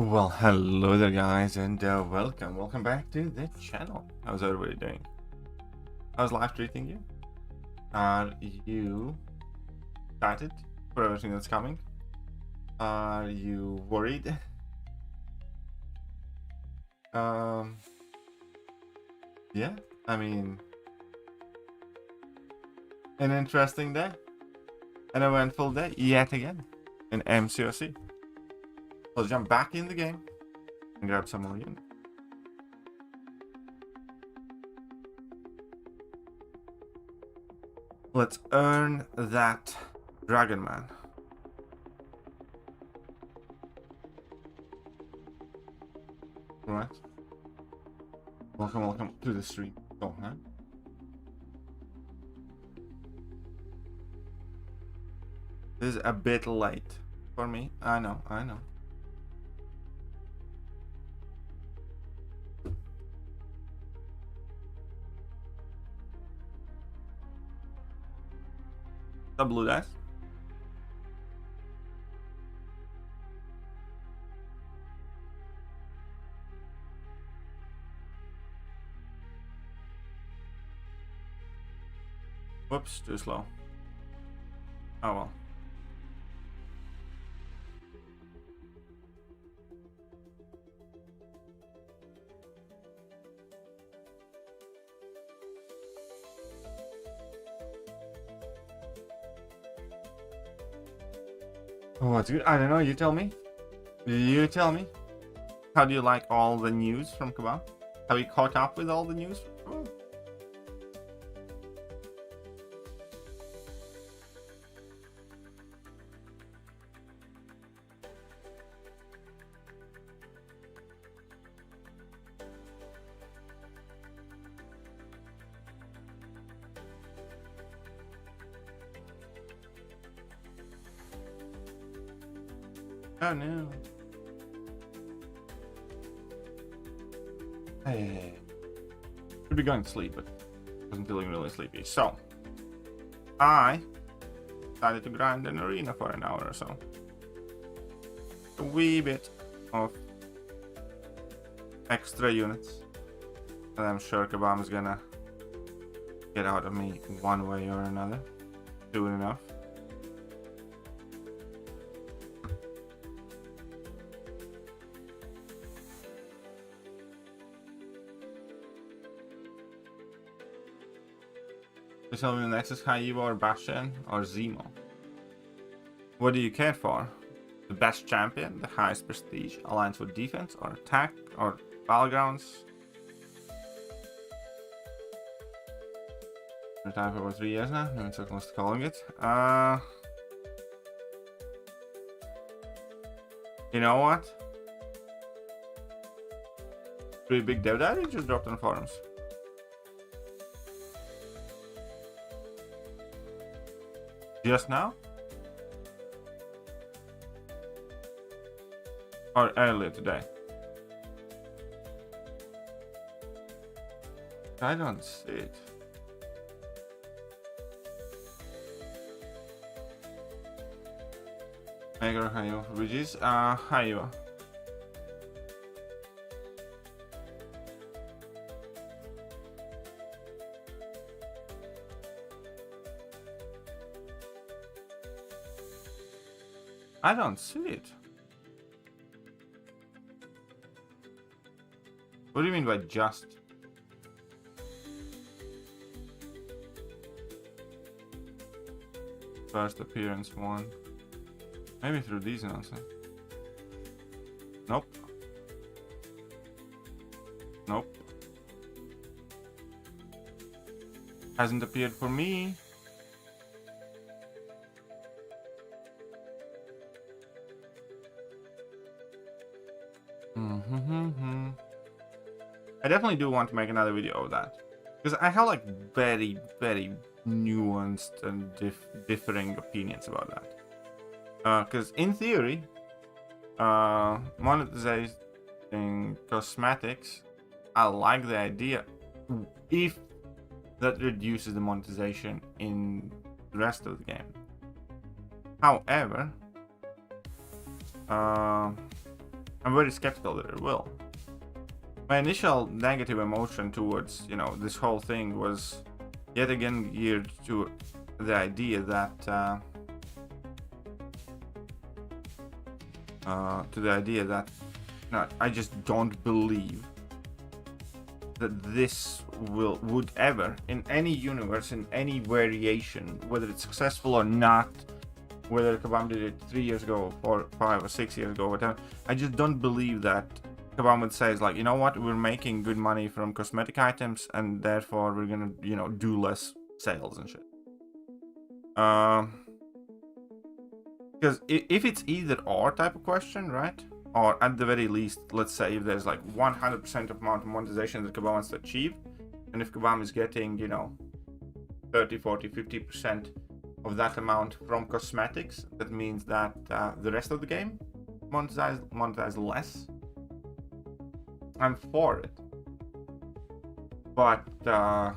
Well, hello there guys, and welcome back to the channel. How's everybody doing? How's life treating you? Are you excited for everything that's coming? Are you worried? Yeah, I mean, an interesting day, an eventful day yet again in MCOC. Let's jump back in the game and grab some more units. Let's earn that Dragon Man. Right. Welcome to the stream. Oh, huh? This is a bit late for me. I know. The blue dice. Whoops, too slow. Oh well. Oh, it's good. I don't know. You tell me. You tell me. How do you like all the news from Kabam? Have you caught up with all the news from Kabam? Oh no. Hey. Should be going to sleep, but wasn't feeling really sleepy. So I decided to grind an arena for an hour or so. A wee bit of extra units. And I'm sure Kabam's gonna get out of me one way or another. Soon enough. Tell me the next is Haiwa or Bastion or Zemo. What do you care for? The best champion, the highest prestige, alliance with defense, or attack, or battlegrounds? Retired for over 3 years now. No one's so close to calling it. You know what? Pretty big dev daddy just dropped on the forums. Just now? Or earlier today? I don't see it. Mega Hayo, which is Hayo. I don't see it. What do you mean by just? First appearance 1. Maybe through these announcements. Nope. Nope. Hasn't appeared for me. I definitely do want to make another video of that, because I have like very nuanced and differing opinions about that. Because in theory, monetizing cosmetics, I like the idea if that reduces the monetization in the rest of the game. However, I'm very skeptical that it will. My initial negative emotion towards, you know, this whole thing was yet again geared to the idea that no, I just don't believe that this would ever, in any universe, in any variation, whether it's successful or not, whether Kabam did it 3 years ago, 4, 5, or 6 years ago, whatever, I just don't believe that Kabam would say, like, you know what, we're making good money from cosmetic items, and therefore we're gonna, you know, do less sales and shit. Because if it's either or type of question, right? Or at the very least, let's say if there's like 100% of amount of monetization that Kabam wants to achieve, and if Kabam is getting, you know, 30, 40, 50% of that amount from cosmetics, that means that the rest of the game monetize less. I'm for it. But Kabam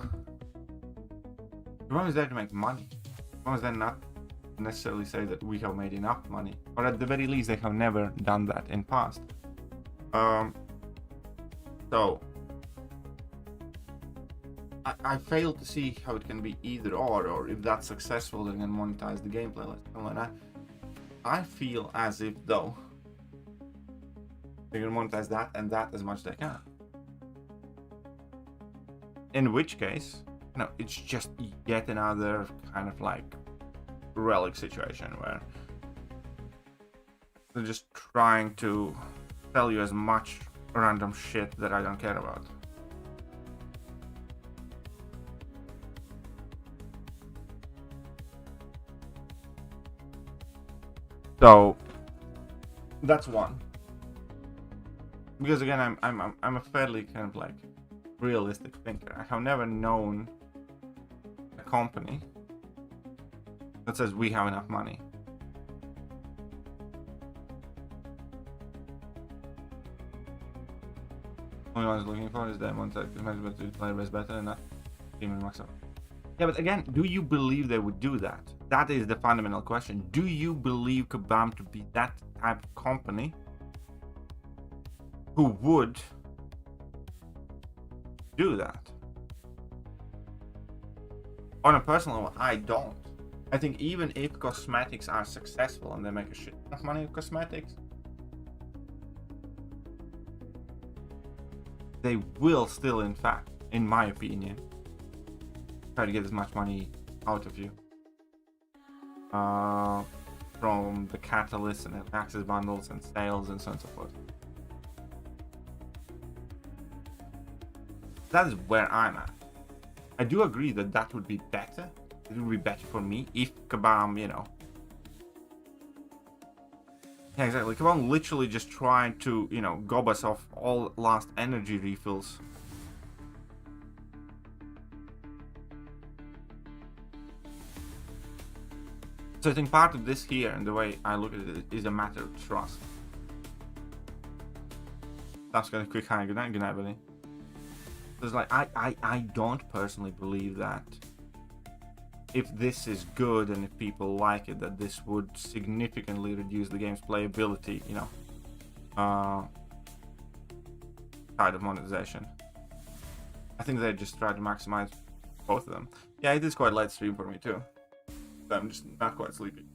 is there to make money. Kabam is there not necessarily say that we have made enough money, or at the very least they have never done that in past. So I fail to see how it can be either or if that's successful they're gonna monetize the gameplay like that. I feel as if though they're gonna monetize that and that as much as they can, in which case, you know, it's just yet another kind of like relic situation where they're just trying to tell you as much random shit that I don't care about. So that's one. Because again, I'm a fairly kind of like realistic thinker. I have never known a company that says we have enough money. Only one I was looking for is Diamond that the player is better than that. Even myself. Yeah, but again, do you believe they would do that? That is the fundamental question. Do you believe Kabam to be that type of company who would do that? On a personal level, I don't. I think even if cosmetics are successful and they make a shit ton of money with cosmetics, they will still, in fact, in my opinion, try to get as much money out of you from the catalysts and access bundles and sales and so on and so forth. That is where I'm at. I do agree that that would be better. It would be better for me if Kabam, you know. Yeah, exactly. Kabam literally just trying to, you know, gob us off all last energy refills. So I think part of this here, and the way I look at it, is a matter of trust. That's gonna quick hi, good night, buddy. It's like I don't personally believe that if this is good and if people like it, that this would significantly reduce the game's playability, you know, side of monetization. I think they just try to maximize both of them. Yeah, it is quite late stream for me too. So I'm just not quite sleepy.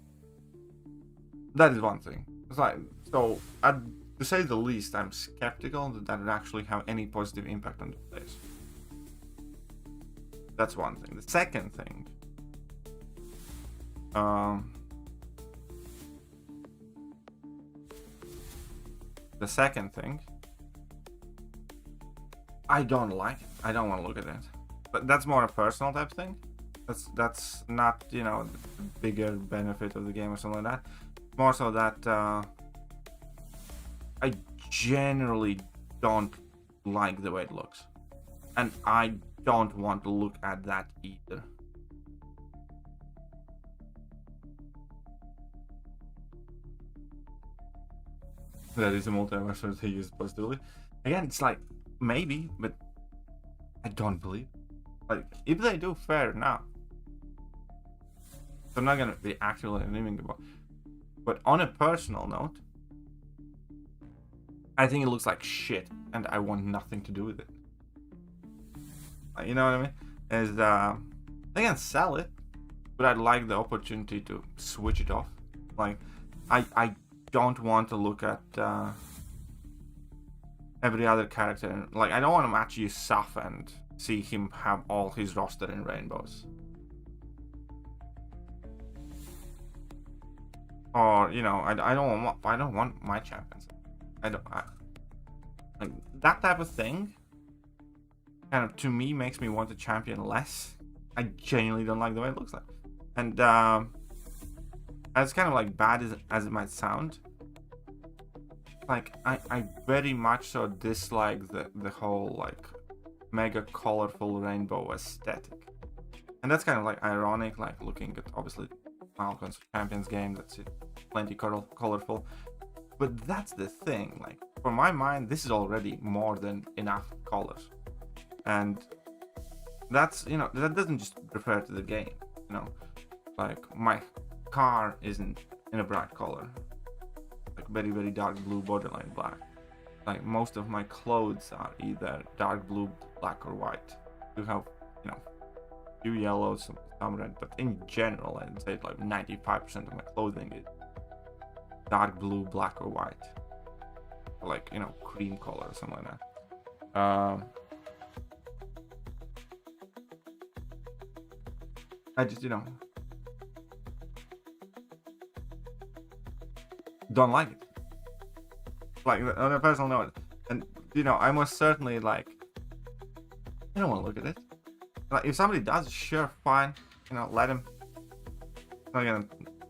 That is one thing. It's like, so to say the least, I'm skeptical that that would actually have any positive impact on the players. That's one thing. The second thing, I don't like it. I don't want to look at it. But that's more a personal type thing. That's not, you know, the bigger benefit of the game or something like that. More so that I generally don't like the way it looks, and I don't want to look at that either. That is a multiverse that they use positively. Again, it's like maybe, but I don't believe. Like if they do, fair enough. So I'm not gonna be actively naming about. But on a personal note, I think it looks like shit, and I want nothing to do with it. You know what I mean? They can sell it, but I'd like the opportunity to switch it off. Like, I don't want to look at every other character. And, like, I don't want to match Yusuf and see him have all his roster in rainbows. Or, you know, I don't want my champions. Like, that type of thing kind of, to me, makes me want to champion less. I genuinely don't like the way it looks like. And as kind of like bad as it might sound, like I very much so dislike the whole like mega colorful rainbow aesthetic. And that's kind of like ironic, like looking at obviously Falcon's Champions game, that's plenty colorful. But that's the thing, like for my mind, this is already more than enough colors. And that's, you know, that doesn't just refer to the game, you know, like my car isn't in a bright color, like very, very dark blue, borderline black. Like most of my clothes are either dark blue, black, or white. You have, you know, few yellows, some red, but in general, I'd say like 95% of my clothing is dark blue, black, or white, or like, you know, cream color or something like that. I just, you know, don't like it. Like, on a personal note. And, you know, I most certainly, like, I don't want to look at it. Like, if somebody does, sure, fine. You know, let him. It's not gonna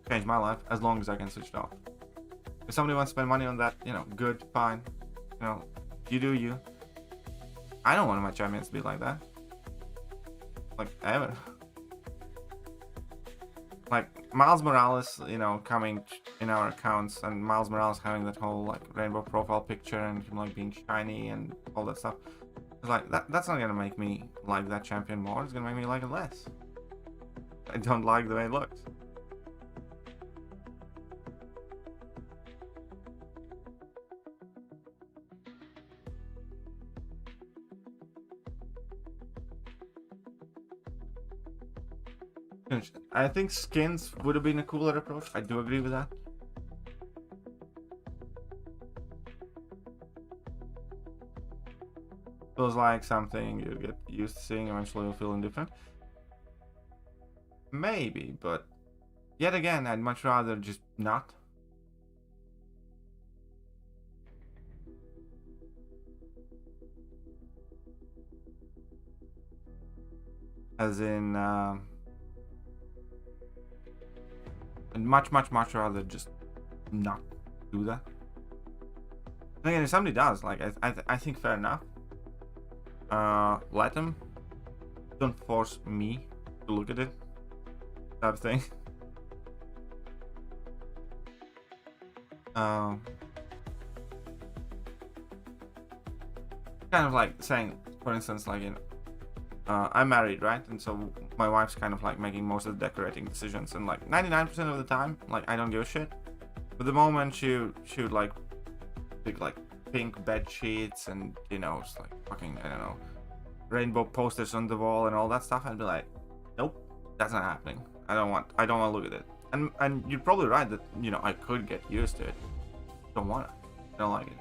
change my life, as long as I can switch it off. If somebody wants to spend money on that, you know, good, fine. You know, you do you. I don't want my champions to be like that. Like, ever. Like Miles Morales, you know, coming in our accounts, and Miles Morales having that whole like rainbow profile picture and him like being shiny and all that stuff. It's like that's not gonna make me like that champion more. It's gonna make me like it less. I don't like the way it looks. I think skins would have been a cooler approach. I do agree with that. Feels like something you get used to seeing, eventually you'll feel indifferent. Maybe, but yet again, I'd much rather just not. As in, I'd much rather just not do that. And again, if somebody does, like, I think fair enough. Let them. Don't force me to look at it. Type of thing. Kind of like saying, for instance, like, you know, I'm married, right? And so my wife's kind of like making most of the decorating decisions, and like 99% of the time, like, I don't give a shit. But the moment she would like pick like pink bed sheets and, you know, it's like fucking, I don't know, rainbow posters on the wall and all that stuff, I'd be like, nope, that's not happening. I don't want to look at it. And you're probably right that, you know, I could get used to it. Don't want it. I don't like it.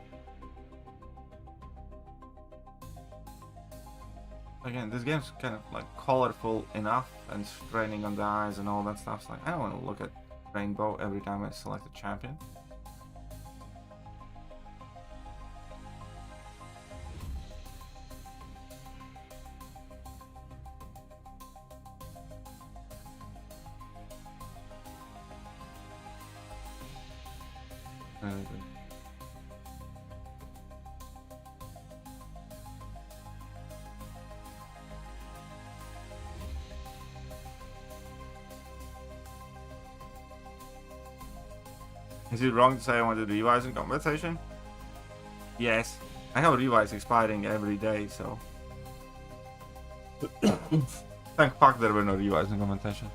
Again, this game's kind of like colorful enough and straining on the eyes and all that stuff. So, like, I don't want to look at rainbow every time I select a champion. Is it wrong to say I wanted revise in compensation? Yes. I have revise expiring every day, so... Thank fuck there were no revise in compensation.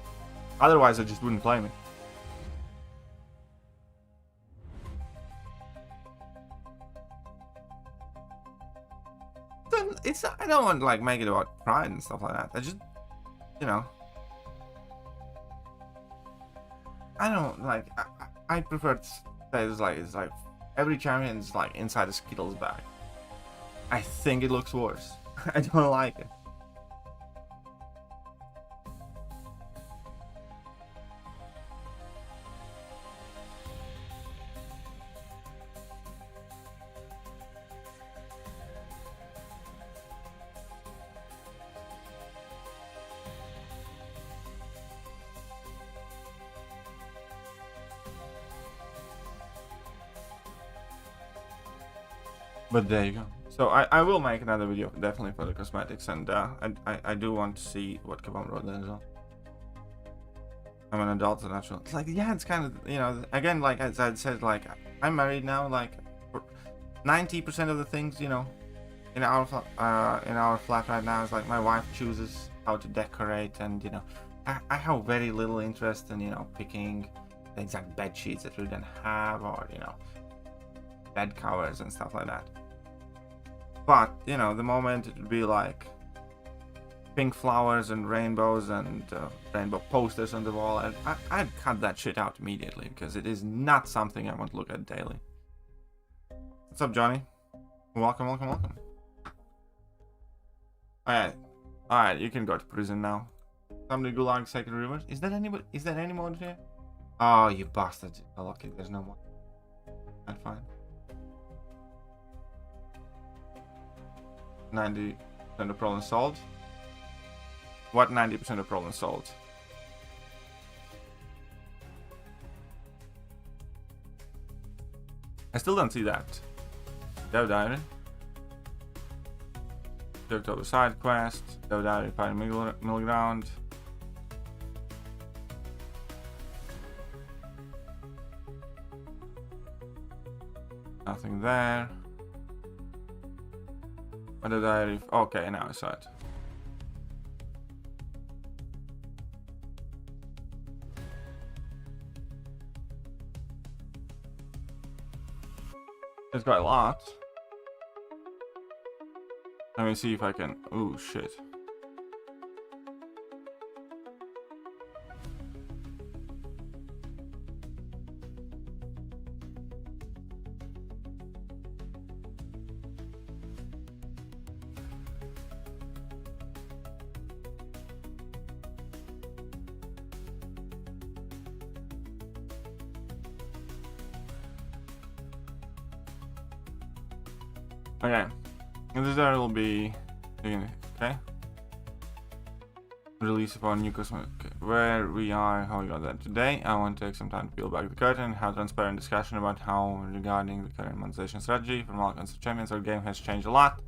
Otherwise I just wouldn't play me. don't want to like make it about pride and stuff like that. I just, you know, I don't like. I prefer to say it's like every champion's like inside a Skittles bag. I think it looks worse. I don't like it. But there you go. So I will make another video definitely for the cosmetics, and I do want to see what Kabam wrote there as well. I'm an adult, and natural. It's like, yeah, it's kind of, you know, again, like as I said, like I'm married now. Like 90% of the things, you know, in our flat right now is like my wife chooses how to decorate, and you know, I have very little interest in, you know, picking the exact bed sheets that we don't have, or you know, bed covers and stuff like that. But you know, the moment it would be like pink flowers and rainbows and rainbow posters on the wall, I'd cut that shit out immediately, because it is not something I want to look at daily. What's up, Johnny? Welcome, welcome, welcome. Alright, you can go to prison now. Somebody gulag second rumors. Is there anybody? Is there any more here? Oh, you bastard! Oh, okay, there's no more. That's fine. 90% of problem solved. What 90% of problem solved? I still don't see that. Dev Diary. October side quest. Dev Diary fighting middle ground. Nothing there. What did I? Okay, now I saw it. There's quite a lot. Let me see if I can. Oh shit. Okay, and this there will be, okay, release of our new cosmetic. Okay. Where we are, how we got that today. I want to take some time to peel back the curtain, have transparent discussion about how regarding the current monetization strategy for Malcolm's champions. Our game has changed a lot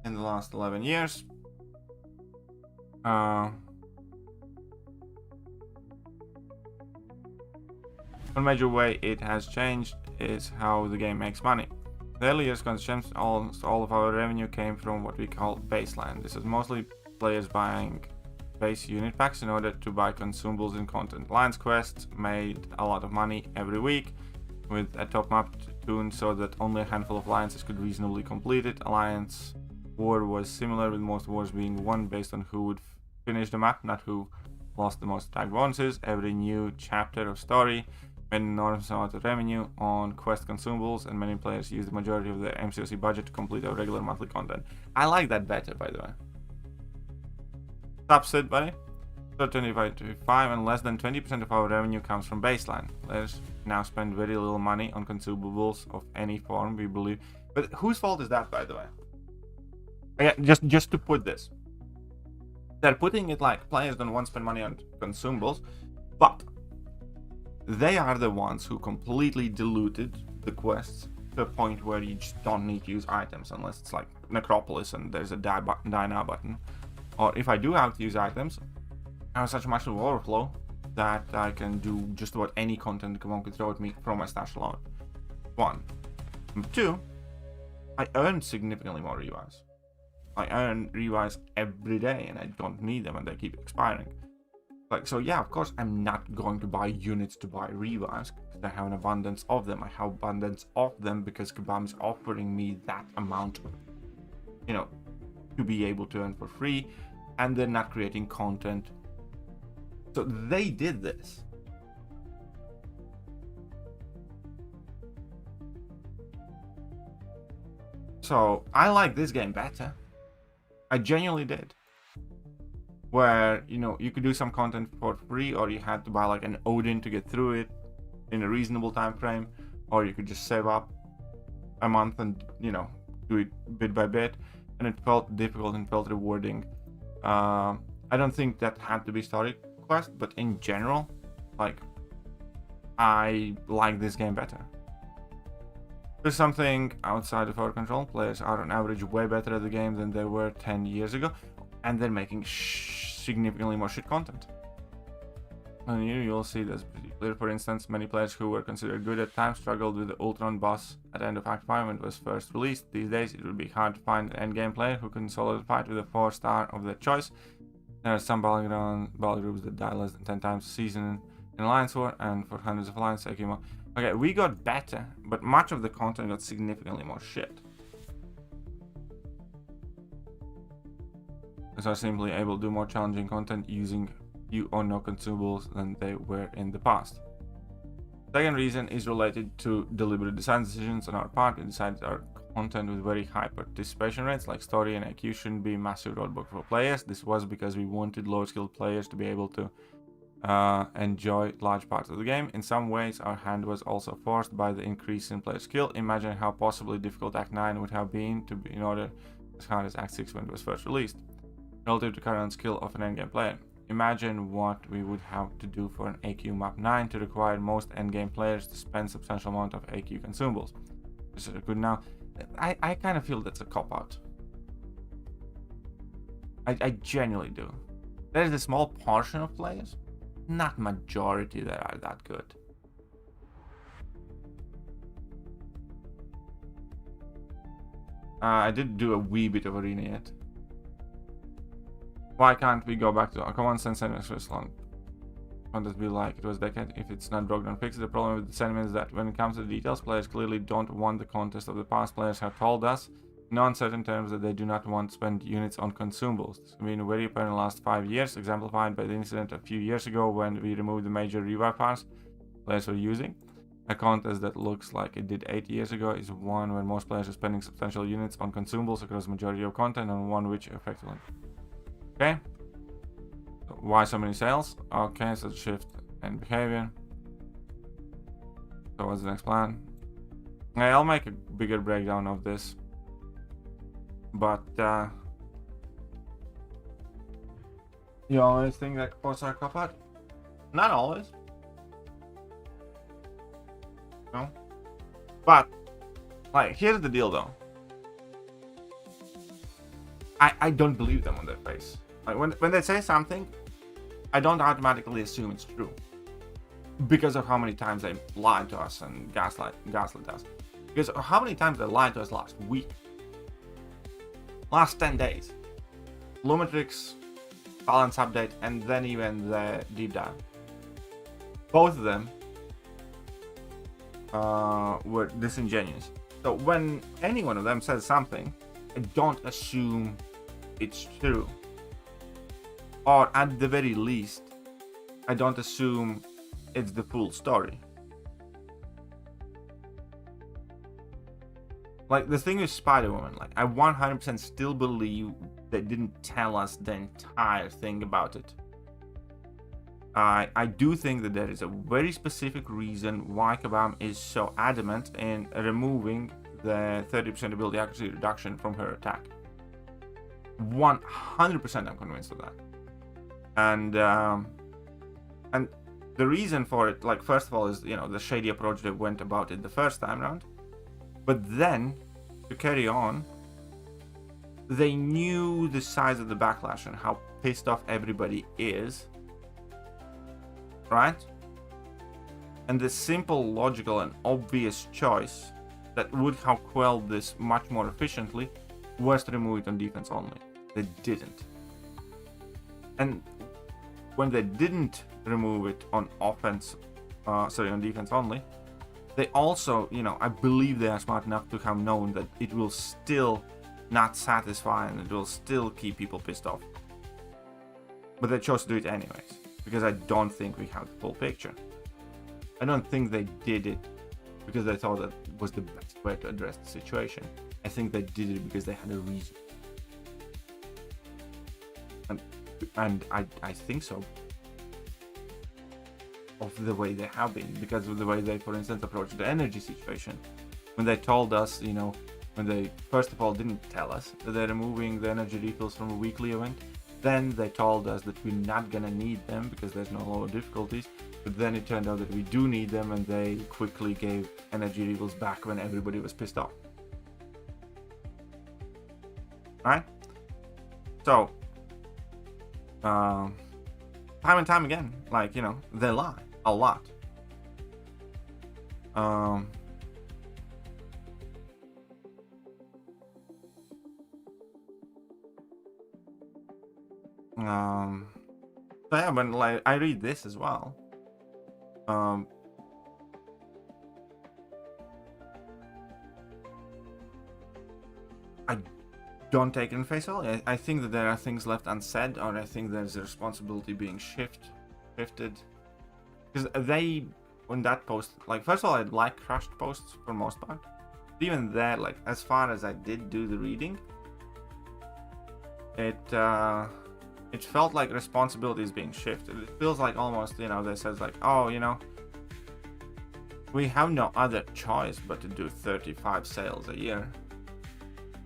in the last 11 years. One major way it has changed is how the game makes money. The early years consumption, almost all of our revenue came from what we call baseline. This is mostly players buying base unit packs in order to buy consumables and content. Alliance quests made a lot of money every week with a top map tuned so that only a handful of alliances could reasonably complete it. Alliance war was similar, with most wars being won based on who would finish the map, not who lost the most tag bonuses. Every new chapter of story made an enormous amount of revenue on quest consumables, and many players use the majority of their MCOC budget to complete our regular monthly content. I like that better, by the way. Stop Sid, buddy. So 25 to 5, and less than 20% of our revenue comes from baseline. Players now spend very little money on consumables of any form, we believe. But whose fault is that, by the way? Again, just to put this. They're putting it like players don't want to spend money on consumables, but they are the ones who completely diluted the quests to a point where you just don't need to use items unless it's like Necropolis and there's a die now button. Or if I do have to use items, I have such a massive overflow that I can do just about any content Kabam could throw at me from my stash alone. One. Number two, I earn significantly more revives. I earn revives every day and I don't need them and they keep expiring. Like, so yeah, of course I'm not going to buy units to buy revives because I have an abundance of them. I have abundance of them because Kabam is offering me that amount of, you know, to be able to earn for free, and they're not creating content. So they did this. So I like this game better. I genuinely did. Where, you know, you could do some content for free, or you had to buy like an Odin to get through it in a reasonable time frame, or you could just save up a month and, you know, do it bit by bit, and it felt difficult and felt rewarding. I don't think that had to be story quest, but in general, like, I like this game better. There's something outside of our control. Players are on average way better at the game than they were 10 years ago, and they're making significantly more shit content. And you'll see this pretty clear. For instance, many players who were considered good at times struggled with the Ultron boss at the end of Act 5 when it was first released. These days, it would be hard to find an endgame player who can solo the fight with a 4-star of their choice. There are some battle groups that die less than 10 times a season in Alliance War, and for hundreds of Alliance, okay, we got better, but much of the content got significantly more shit. As are simply able to do more challenging content using few or no consumables than they were in the past. Second reason is related to deliberate design decisions on our part. We decided our content with very high participation rates, like story and IQ, shouldn't be a massive roadblock for players. This was because we wanted low skilled players to be able to enjoy large parts of the game. In some ways, our hand was also forced by the increase in player skill. Imagine how possibly difficult Act 9 would have been to be in order as hard as Act 6 when it was first released, relative to current skill of an endgame player. Imagine what we would have to do for an AQ map 9 to require most endgame players to spend substantial amount of AQ consumables. Is it good now? I kind of feel that's a cop-out. I genuinely do. There's a small portion of players, not majority, that are that good. I did do a wee bit of arena yet. Why can't we go back to common sense and Switzerland? What does it be like? It was a decade. If it's not broken and fixed, the problem with the sentiment is that when it comes to the details, players clearly don't want the contest of the past. Players have told us in uncertain terms that they do not want to spend units on consumables. This has been very apparent in the last 5 years, exemplified by the incident a few years ago when we removed the major revive pass players were using. A contest that looks like it did 8 years ago is one where most players are spending substantial units on consumables across the majority of content, and one which effectively. Okay. So why so many sales? Okay, so shift and behavior. So what's the next plan? I'll make a bigger breakdown of this. But you always think that posts are cop-out? Not always. No. But like, here's the deal though. I don't believe them on their face. Like when they say something, I don't automatically assume it's true, because of how many times they lied to us and gaslit us. Because of how many times they lied to us last week, last 10 days, Lumitrix, balance update, and then even the deep dive. Both of them were disingenuous. So when any one of them says something, I don't assume it's true. Or at the very least, I don't assume it's the full story. Like the thing with Spider-Woman, like I 100% still believe they didn't tell us the entire thing about it. I do think that there is a very specific reason why Kabam is so adamant in removing the 30% ability accuracy reduction from her attack. 100% I'm convinced of that. And the reason for it, like, first of all, is, you know, the shady approach they went about it the first time around. But then, to carry on, they knew the size of the backlash and how pissed off everybody is, right? And the simple, logical, and obvious choice that would have quelled this much more efficiently was to remove it on defense only. They didn't. And when they didn't remove it on offense, on defense only, they also, you know, I believe they are smart enough to have known that it will still not satisfy, and it will still keep people pissed off. But they chose to do it anyways, because I don't think we have the full picture. I don't think they did it because they thought that was the best way to address the situation. I think they did it because they had a reason. And I think so. Of the way they have been, because of the way they, for instance, approached the energy situation. When they told us, you know, when they first of all didn't tell us that they're removing the energy refills from a weekly event, then they told us that we're not gonna need them because there's no lower difficulties, but then it turned out that we do need them, and they quickly gave energy refills back when everybody was pissed off. Right? So, time and time again, like, you know, they lie a lot. So yeah, when like I read this as well, I don't take it in face value. I think that there are things left unsaid, or I think there's a responsibility being shifted. Because they, on that post, like, first of all, I like crushed posts for the most part. But even there, like, as far as I did do the reading, it felt like responsibility is being shifted. It feels like almost, you know, they says like, oh, you know, we have no other choice but to do 35 sales a year.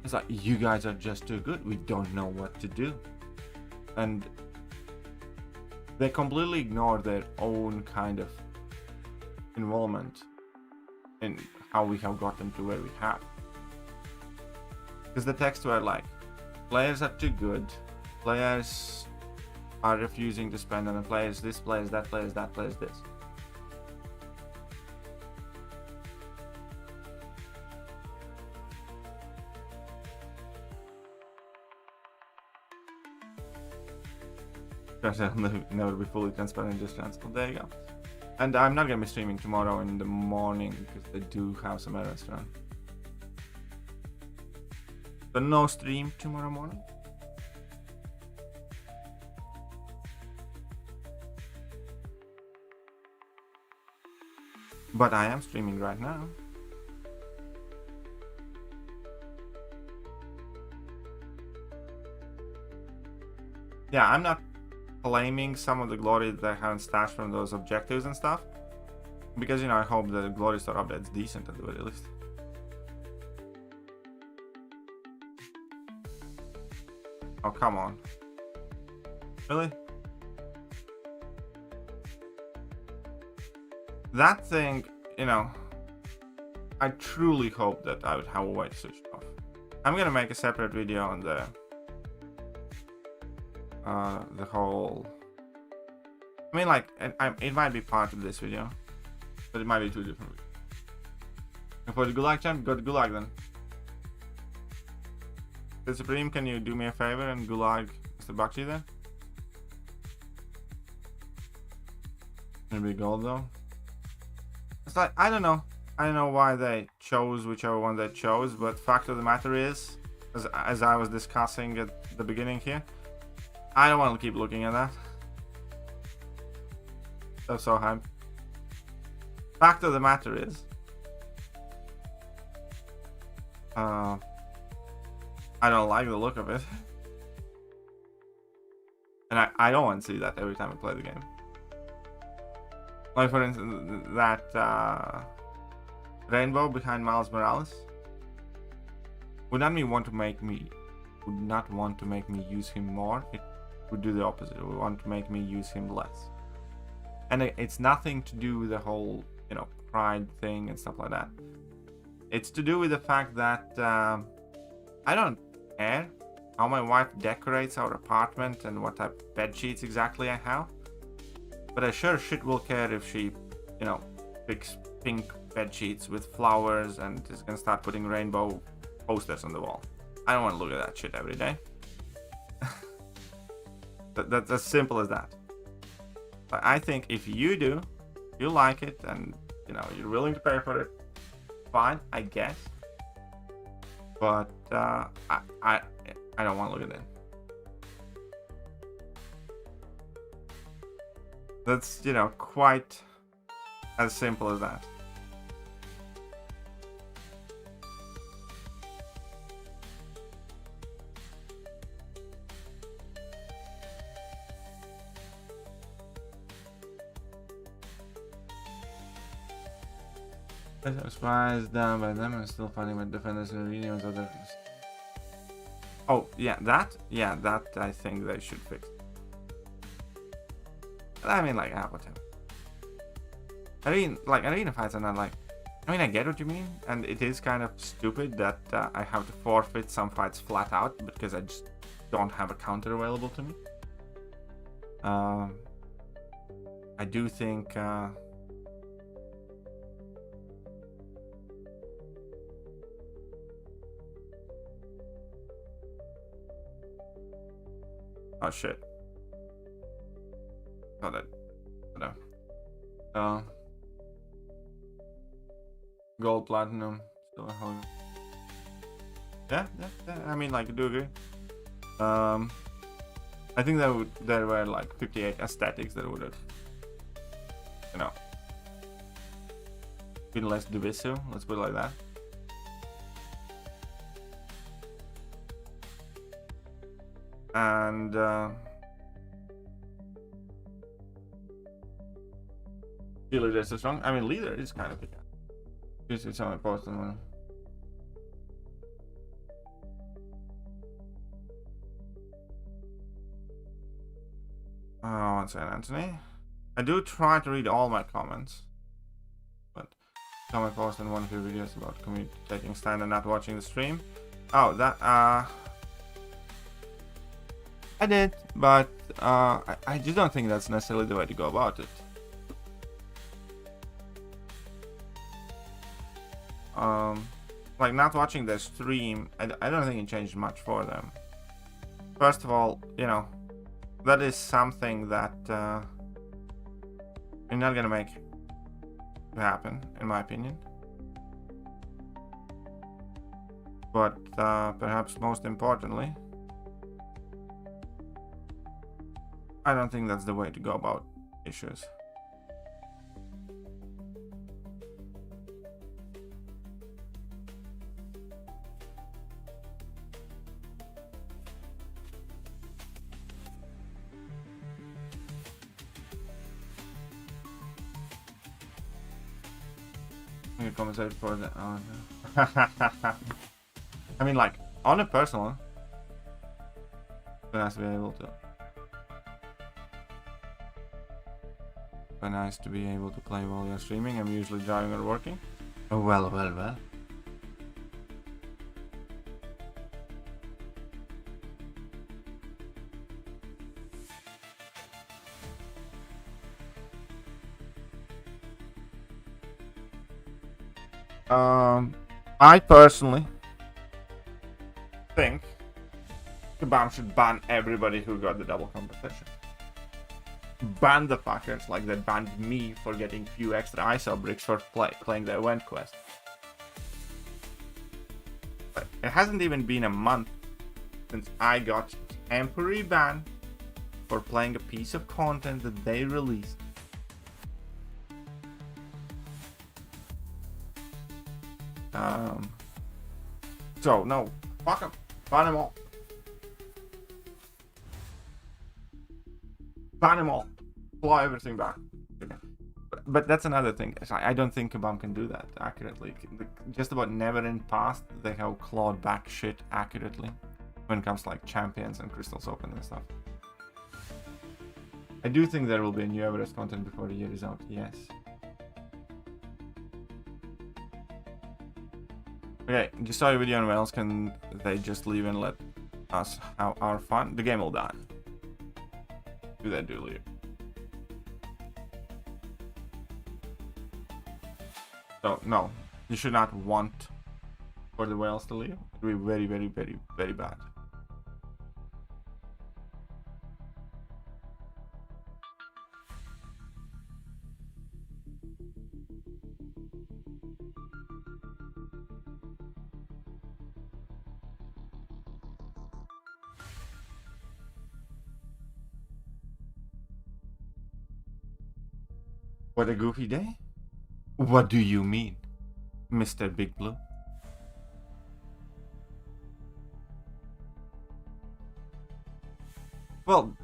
It's like, you guys are just too good. We don't know what to do. And they completely ignore their own kind of involvement in how we have gotten to where we have. Because the texts were like, players are too good, players are refusing to spend on the players, this players, that players, that players, this. I'll never be fully transparent, just transport. There you go. And I'm not gonna be streaming tomorrow in the morning because they do have some errands to run. So no stream tomorrow morning. But I am streaming right now. Yeah, I'm not claiming some of the glory that I haven't stashed from those objectives and stuff, because, you know, I hope the glory store update's decent at the very least. Oh, come on. Really? That thing, you know, I truly hope that I would have a way to switch it off. I'm gonna make a separate video on the whole, I mean, like, it might be part of this video, but it might be two different videos. And for the Gulag champ, go to Gulag then. Sith Supreme, can you do me a favor and Gulag Mr. Bakshi then? Maybe gold though. It's like, I don't know why they chose whichever one they chose, but fact of the matter is, as I was discussing at the beginning here, I don't want to keep looking at that. So hyped. Fact of the matter is, I don't like the look of it. And I don't want to see that every time I play the game. Like, for instance, that rainbow behind Miles Morales would not want to make me use him more. It would do the opposite. It would want to make me use him less. And it's nothing to do with the whole, you know, pride thing and stuff like that. It's to do with the fact that I don't care how my wife decorates our apartment and what type of bed sheets exactly I have. But I sure shit will care if she, you know, picks pink bed sheets with flowers and is gonna start putting rainbow posters on the wall. I don't want to look at that shit every day. That's as simple as that. But I think if you do, you like it, and, you know, you're willing to pay for it, fine, I guess. But I don't want to look at it. That's, you know, quite as simple as that. Spies down by them and still fighting with defenders and reunions of others. Oh, yeah, that I think they should fix. I mean, like, whatever. Arena fights are not like... I mean, I get what you mean, and it is kind of stupid that I have to forfeit some fights flat out because I just don't have a counter available to me. I do think... Oh shit. Got it. No. Gold, platinum, still a home. Yeah, I mean, like, I do agree. I think there were like 58 aesthetics that would have, you know, been less divisive. Let's put it like that. And leader is so strong. I mean, leader is kind of big. This is how I post on one. One second, Anthony. I do try to read all my comments, but some I post in one of your videos about community taking stand and not watching the stream. Oh, that I did, but I just don't think that's necessarily the way to go about it. Like, not watching the stream, I don't think it changed much for them. First of all, you know, that is something that you're not gonna make happen, in my opinion. But perhaps most importantly, I don't think that's the way to go about issues. You compensate for the... Oh, no. I mean, like, on a personal, it's nice to be able to. Nice to be able to play while you're streaming. I'm usually driving or working. Oh, well. I personally think Kabam should ban everybody who got the double compensation. Ban the fuckers like they banned me for getting few extra ISO bricks for playing the event quest. But it hasn't even been a month since I got temporary ban for playing a piece of content that they released. So no, fuck them, ban them all. Ban them all. Fly everything back. Okay. But that's another thing. I don't think Kabam can do that accurately. Just about never in past they have clawed back shit accurately when it comes to like champions and crystals open and stuff. I do think there will be a new Everest content before the year is out. Yes. Okay, you saw your video on Wales. Can they just leave and let us have our fun? The game will die. Do that, do leave. So, no, you should not want for the whales to leave. It will be very, very, very, very bad. What a goofy day. What do you mean, Mr. Big Blue? Well,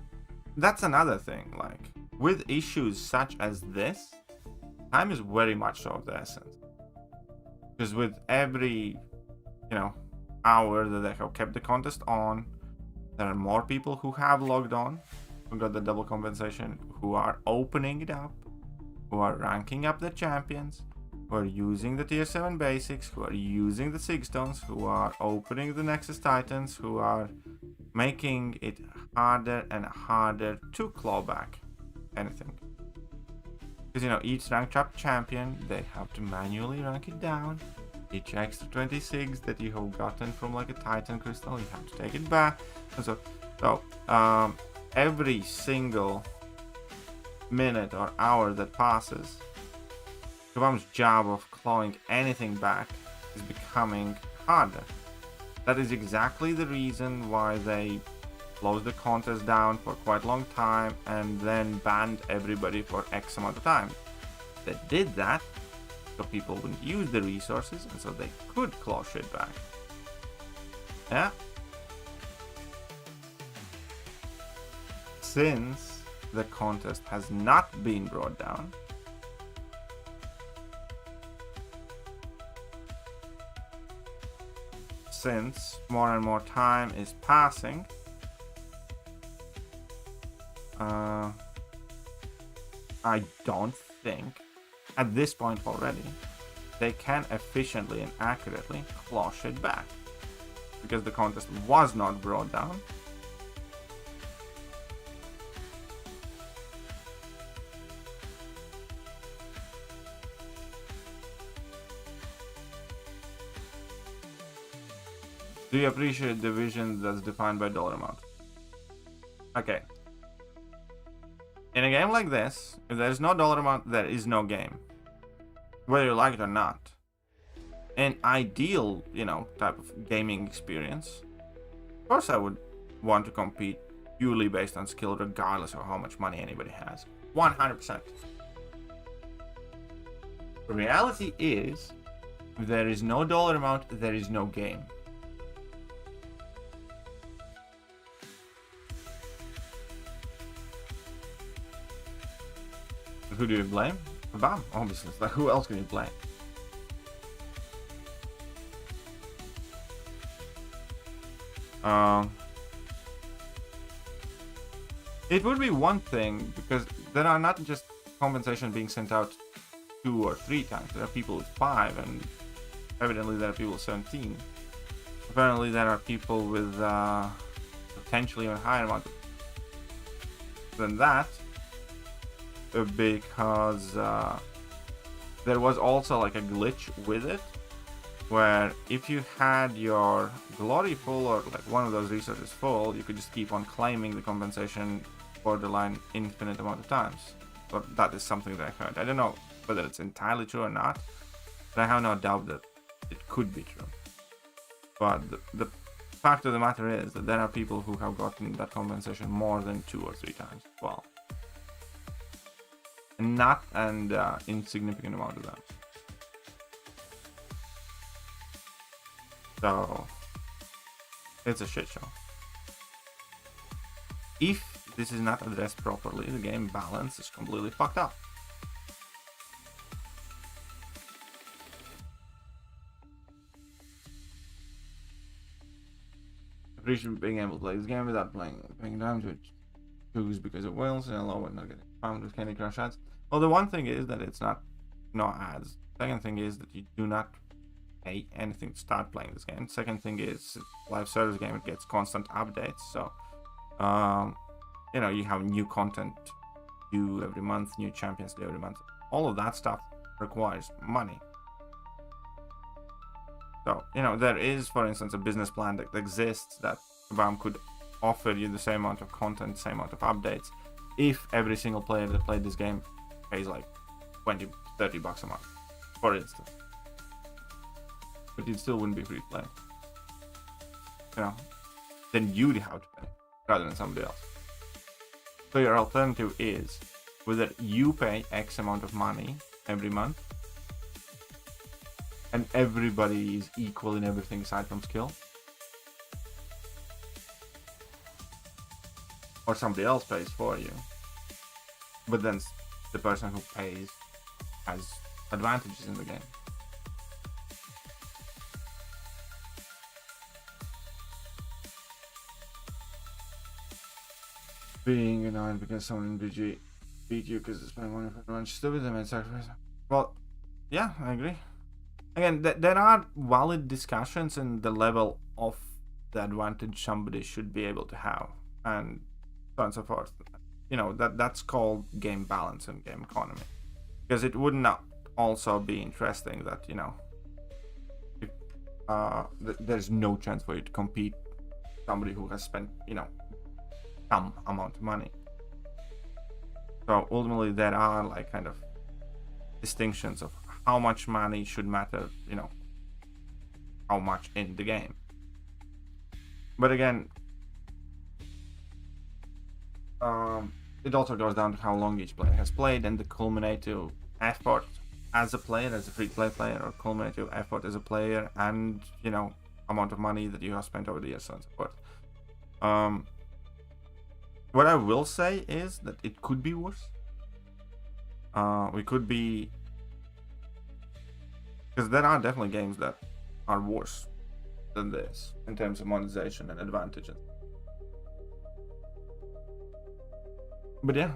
that's another thing. Like, with issues such as this, time is very much so of the essence. Because with every, hour that they have kept the contest on, there are more people who have logged on, who got the double compensation, who are opening it up, who are ranking up the champions, who are using the tier 7 basics, who are using the 6 stones, who are opening the Nexus Titans, who are making it harder and harder to claw back anything. Because, each ranked up champion, they have to manually rank it down. Each extra 26 that you have gotten from like a Titan crystal, you have to take it back. And so every single minute or hour that passes, Kabam's job of clawing anything back is becoming harder. That is exactly the reason why they closed the contest down for quite a long time and then banned everybody for X amount of time. They did that so people wouldn't use the resources and so they could claw shit back. Yeah. Since the contest has not been brought down, since more and more time is passing, I don't think at this point already they can efficiently and accurately claw shit back because the contest was not brought down. Do you appreciate the vision that's defined by dollar amount? Okay. In a game like this, if there is no dollar amount, there is no game. Whether you like it or not. An ideal, type of gaming experience. Of course I would want to compete purely based on skill regardless of how much money anybody has. 100%. The reality is, if there is no dollar amount, there is no game. Who do you blame? Bam, obviously. It's like, who else can you blame? It would be one thing because there are not just compensation being sent out 2 or 3 times. There are people with 5, and evidently there are people with 17. Apparently there are people with potentially even higher amount than that. Because there was also like a glitch with it where if you had your glory full or like one of those resources full, you could just keep on claiming the compensation borderline infinite amount of times. But that is something that I heard. I don't know whether it's entirely true or not, but I have no doubt that it could be true. But the fact of the matter is that there are people who have gotten that compensation more than 2 or 3 times. Well, not an insignificant amount of them. So it's a shit show. If this is not addressed properly, the game balance is completely fucked up. Appreciate being able to play this game without paying time to choose because of whales and allow it not getting found with Candy Crush ads. Well, the one thing is that it's no ads. Second thing is that you do not pay anything to start playing this game. Second thing is live service game, it gets constant updates. So, you have new content due every month, new champions due every month. All of that stuff requires money. So, there is, for instance, a business plan that exists that Kabam could offer you the same amount of content, same amount of updates, if every single player that played this game pays like 20, 30 bucks a month, for instance. But it still wouldn't be free to play. Then you'd have to pay rather than somebody else. So your alternative is whether you pay X amount of money every month and everybody is equal in everything aside from skill, or somebody else pays for you, but then the person who pays has advantages in the game. Being annoyed because someone in BG beat you because they spent money for lunch, stupid and made sacrifice. Well, yeah, I agree. Again, there are valid discussions in the level of the advantage somebody should be able to have, and so on and so forth. You know, that's called game balance and game economy. Because it would not also be interesting that, you know, if, there's no chance for you to compete somebody who has spent, you know, some amount of money. So ultimately there are like kind of distinctions of how much money should matter, you know, how much in the game. But again, it also goes down to how long each player has played and the cumulative effort as a player, as a free-to-play player, or cumulative effort as a player, and, you know, amount of money that you have spent over the years, so on and so forth. What I will say is that it could be worse. We could be, because there are definitely games that are worse than this in terms of monetization and advantages. But yeah,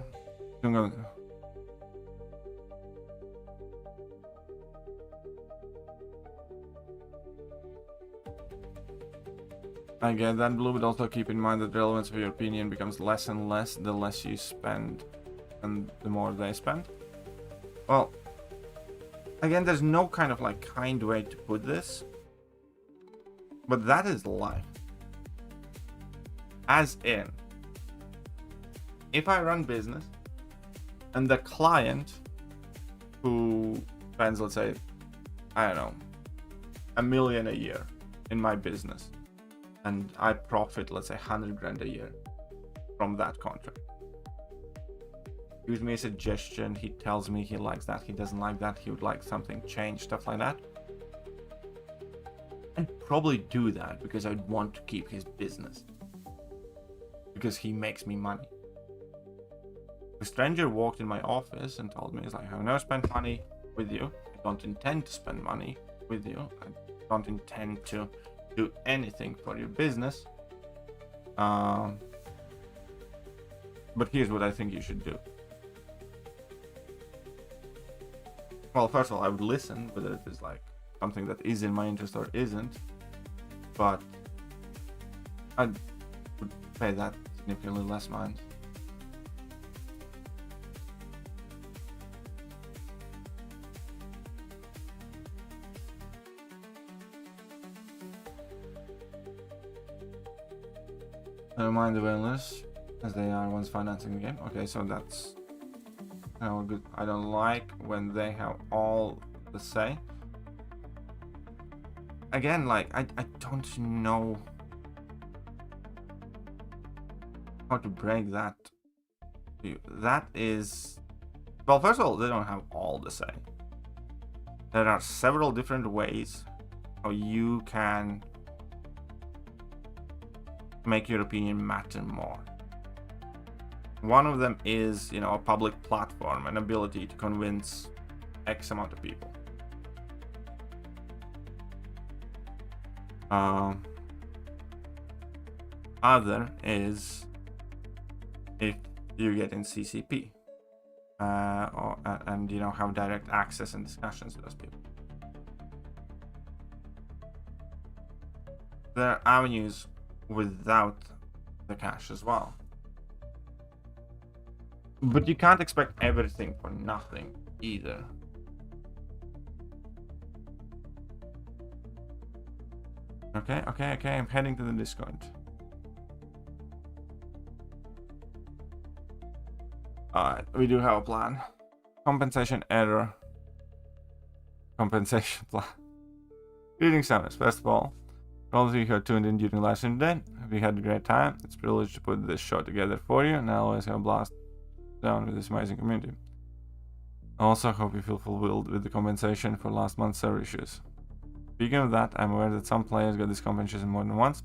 I get that, Blue, but also keep in mind that the relevance of your opinion becomes less and less the less you spend and the more they spend. Well, again, there's no kind of like kind way to put this, but that is life. As in, if I run business and the client who spends, let's say, I don't know, $1 million a year in my business, and I profit, let's say, 100 grand a year from that contract, gives me a suggestion, he tells me he likes that, he doesn't like that, he would like something changed, stuff like that, I'd probably do that because I'd want to keep his business, because he makes me money. A stranger walked in my office and told me, he's like, I've never spent money with you, I don't intend to spend money with you, I don't intend to do anything for your business, but here's what I think you should do. Well, first of all, I would listen, whether it is like something that is in my interest or isn't, but I would pay that significantly less mind. I don't mind the wellness as they are once financing the game. Okay, so that's how good. I don't like when they have all the say. Again, like I don't know how to break that to you. That is, well, first of all, they don't have all the say. There are several different ways how you can make your opinion matter more. One of them is, you know, a public platform, an ability to convince X amount of people. Other is if you get in CCP, and you know, have direct access and discussions with those people. There are avenues without the cash as well, but you can't expect everything for nothing either. Okay, I'm heading to the Discord. Alright, we do have a plan. Compensation error. Compensation plan. Greetings, Samus. First of all, all of you who are tuned in during live stream today, we had a great time. It's a privilege to put this show together for you, and I always have a blast down with this amazing community. I also hope you feel fulfilled with the compensation for last month's server issues. Speaking of that, I'm aware that some players got this compensation more than once.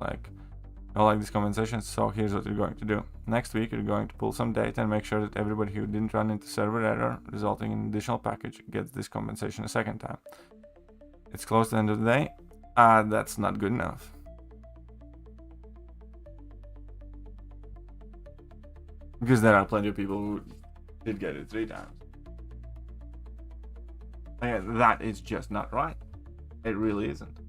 I like this compensation, so here's what you're going to do. Next week, you're going to pull some data and make sure that everybody who didn't run into server error, resulting in an additional package, gets this compensation a second time. It's close to the end of the day. That's not good enough. Because there are plenty of people who did get it 3 times. And that is just not right. It really isn't.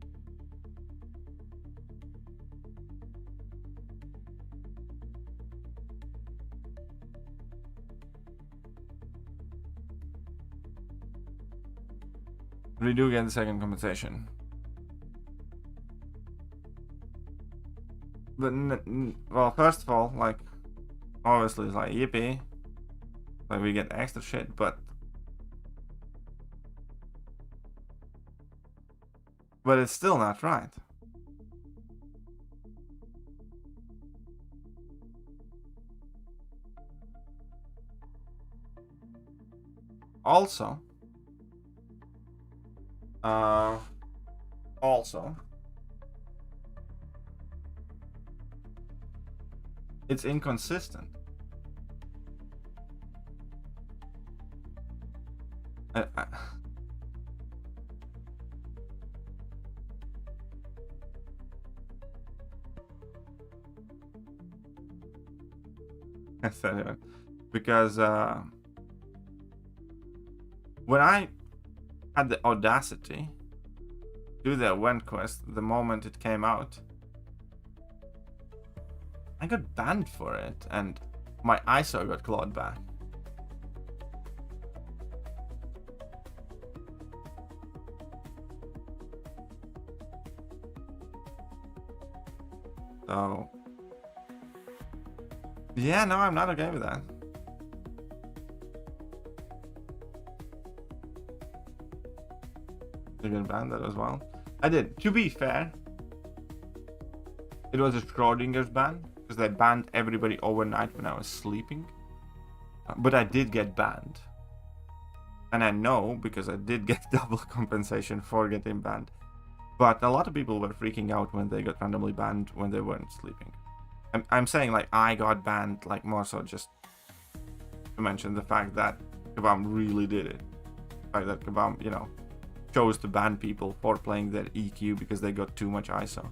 We do get the second compensation. But, well, first of all, like, obviously it's like, yippee. Like, we get extra shit, but it's still not right. Also, it's inconsistent. Because when I had the audacity to do the event quest the moment it came out, I got banned for it, and my ISO got clawed back. So, yeah, no, I'm not okay with that. You can ban that as well. I did. To be fair, it was a Schrodinger's ban, because they banned everybody overnight when I was sleeping. But I did get banned. And I know, because I did get double compensation for getting banned. But a lot of people were freaking out when they got randomly banned when they weren't sleeping. I'm saying, like, I got banned, like, more so just to mention the fact that Kabam really did it. The fact that Kabam, you know, chose to ban people for playing their EQ because they got too much ISO.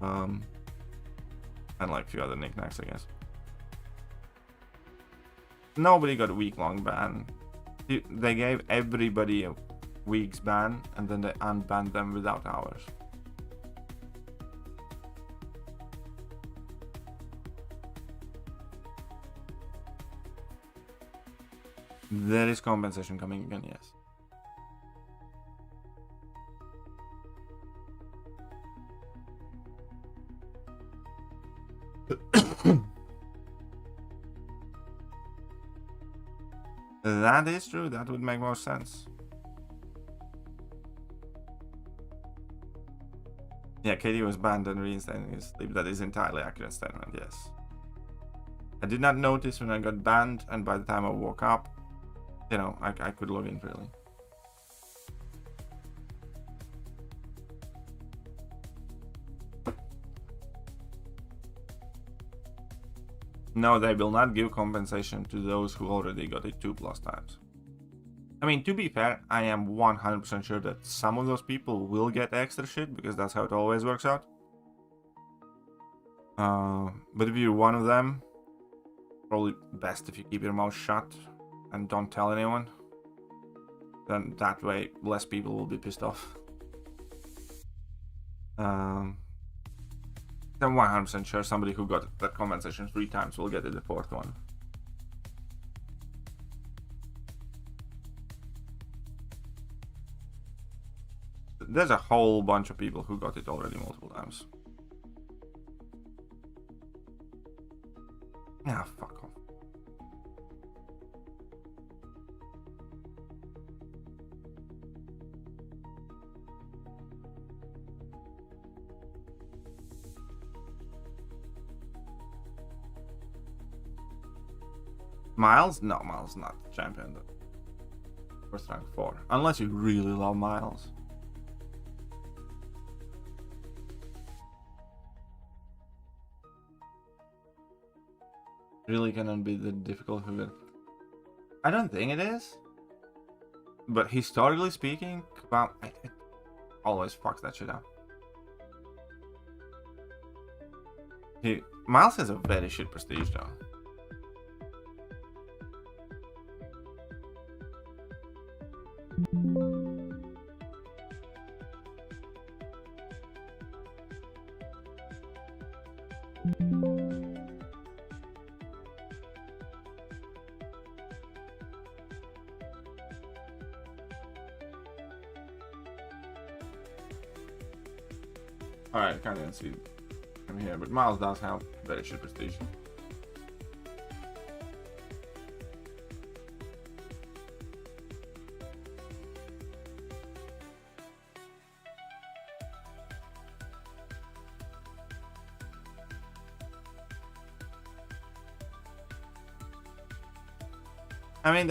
And like a few other knickknacks, I guess. Nobody got a week-long ban. They gave everybody a week's ban, and then they unbanned them without hours. There is compensation coming again, yes. That is true, that would make more sense. Yeah, KD was banned and reinstated his sleep. That is entirely accurate statement, yes. I did not notice when I got banned, and by the time I woke up, you know, I could log in freely. No, they will not give compensation to those who already got it 2+ times. I mean, to be fair, I am 100% sure that some of those people will get extra shit, because that's how it always works out. But if you're one of them, probably best if you keep your mouth shut and don't tell anyone. Then that way, less people will be pissed off. I'm 100% sure somebody who got that compensation 3 times will get it the 4th one. There's a whole bunch of people who got it already multiple times. Ah, fuck off. Miles? No, Miles is not champion. First rank 4. Unless you really love Miles. Really cannot be the difficult figure. I don't think it is. But historically speaking, well, it always fucks that shit up. Miles has a very shit prestige though. Alright, I can't even see from here, but Miles does have very shit prestige. I mean,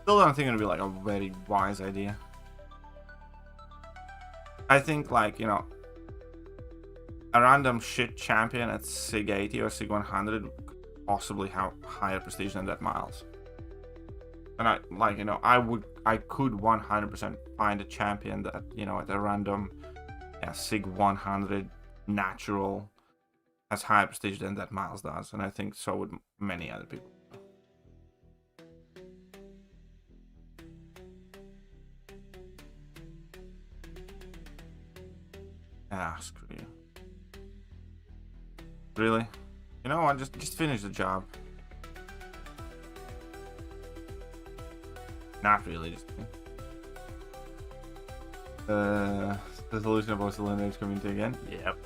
still don't think it'll be like a very wise idea. I think, like, you know, a random shit champion at Sig 80 or Sig 100 could possibly have higher prestige than that Miles. And I, like, you know, I could 100% find a champion that, you know, at a random Sig 100 natural has higher prestige than that Miles does. And I think so would many other people. Ah, screw you. Really? You know what? Just finish the job. Not really. Just the solution of the Linux community again. Yep.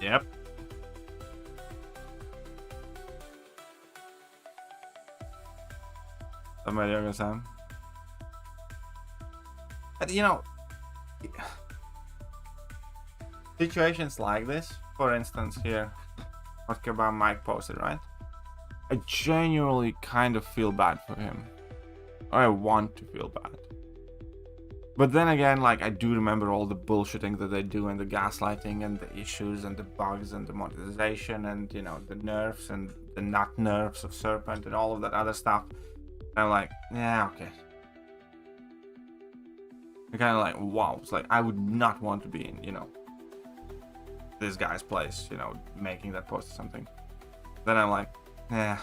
Yep. Somebody else, Sam. You know. Situations like this, for instance, here, what Kebab Mike posted, right? I genuinely kind of feel bad for him. Or I want to feel bad. But then again, like, I do remember all the bullshitting that they do and the gaslighting and the issues and the bugs and the monetization and, you know, the nerfs and the not nerfs of Serpent and all of that other stuff. And I'm like, yeah, okay. I'm kind of like, wow. It's like, I would not want to be in, you know, this guy's place, you know, making that post or something. Then I'm like, yeah.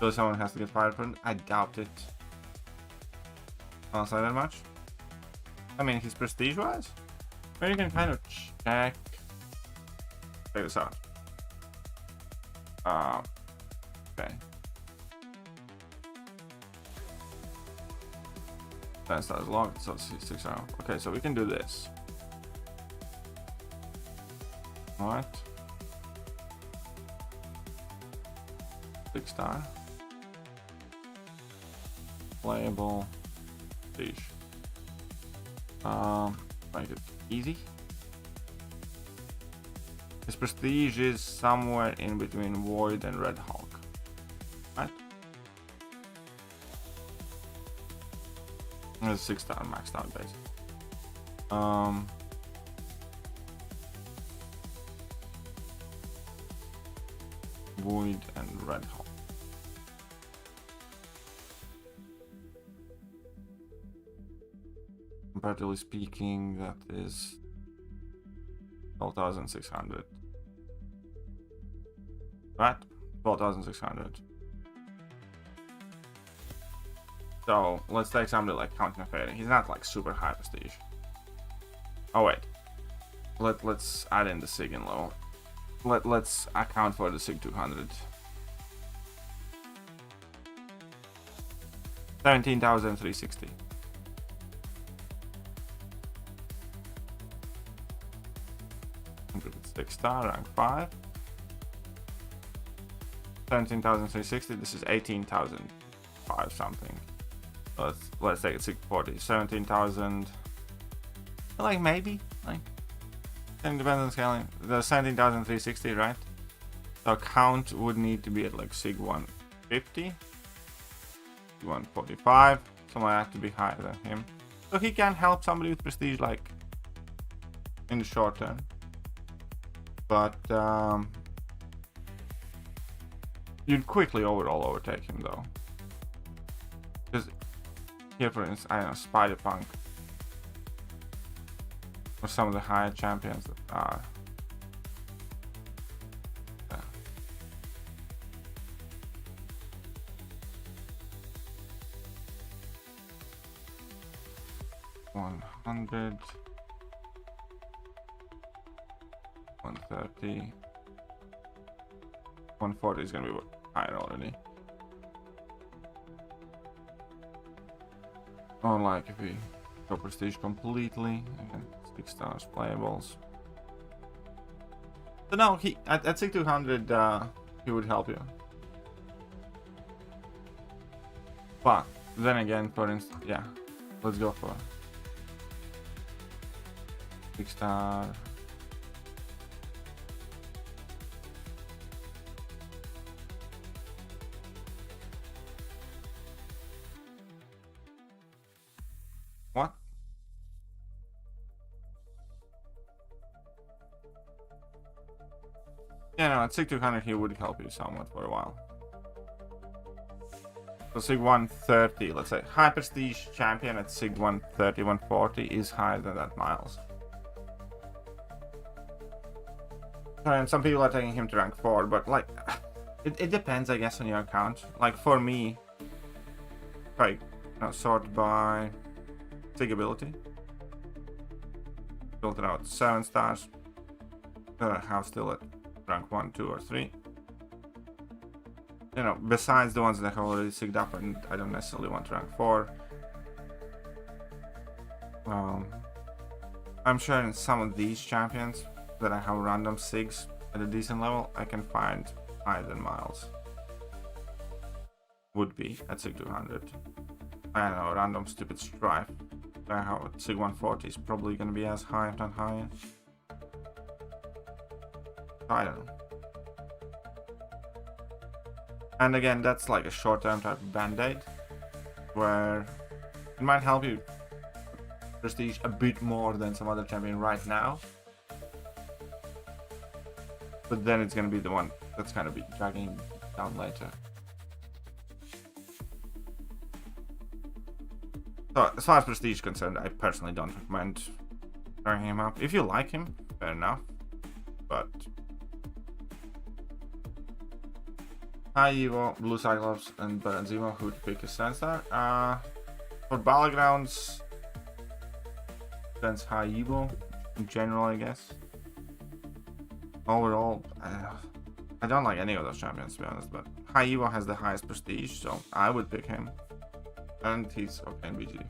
So someone has to get fired from it? I doubt it. Honestly, that much. I mean, his prestige wise, maybe you can kind of check. Check this out. Okay. That's not as long, so 6 hours. Okay, so we can do this. Alright. 6-star. Playable. Prestige. Make it easy. His prestige is somewhere in between Void and Red Hulk. Right? It's 6-star maxed out basically. Void and Red Hulk. Comparatively speaking, that is 12,600. Right? 12,600. So let's take somebody like Counting Fading. He's not like super high prestige. Oh wait. Let's add in the Sig in low. Let's account for the Sig 200. 17,360. Star rank 5. 17,360. This is 18,005 something. Let's take it 640. 17,000. Like maybe like independent scaling. The 17,360, right? So count would need to be at like sig 150, 145. Someone have to be higher than him. So he can help somebody with prestige like in the short term. But you'd quickly overall overtake him though. Because here for instance, I don't know, Spider-Punk. Or some of the higher champions that are. Uh, 100. 130. 140 is gonna be higher already. Unlike if we go prestige completely, again, 6 stars playables. So no, he at 6200 he would help you. But then again, for instance, yeah, let's go for 6 star. What? Yeah, no, at 6200 he would help you somewhat for a while. So sig 130, let's say, high prestige champion at sig 130, 140 is higher than that miles. And some people are taking him to rank 4, but like, it depends, I guess, on your account. Like for me, if I sort by sig ability, filter out 7 stars that I have still at rank 1, 2, or 3. You know, besides the ones that have already sigged up and I don't necessarily want to rank 4. I'm sure in some of these champions that I have random sigs at a decent level, I can find higher than miles. Would be at sig 200. I don't know, random stupid strife that I have at sig 140 is probably going to be as high, if not higher. I don't know. And again, that's like a short-term type of band-aid, where it might help you prestige a bit more than some other champion right now. But then it's going to be the one that's going to be dragging down later. So as far as prestige is concerned, I personally don't recommend ranking him up. If you like him, fair enough. But High Evo, Blue Cyclops, and Zemo, who to pick a 7-star. For Battlegrounds, that's High Evo in general, I guess. Overall, I don't like any of those champions, to be honest, but High Evo has the highest prestige, so I would pick him. And he's okay in BGD.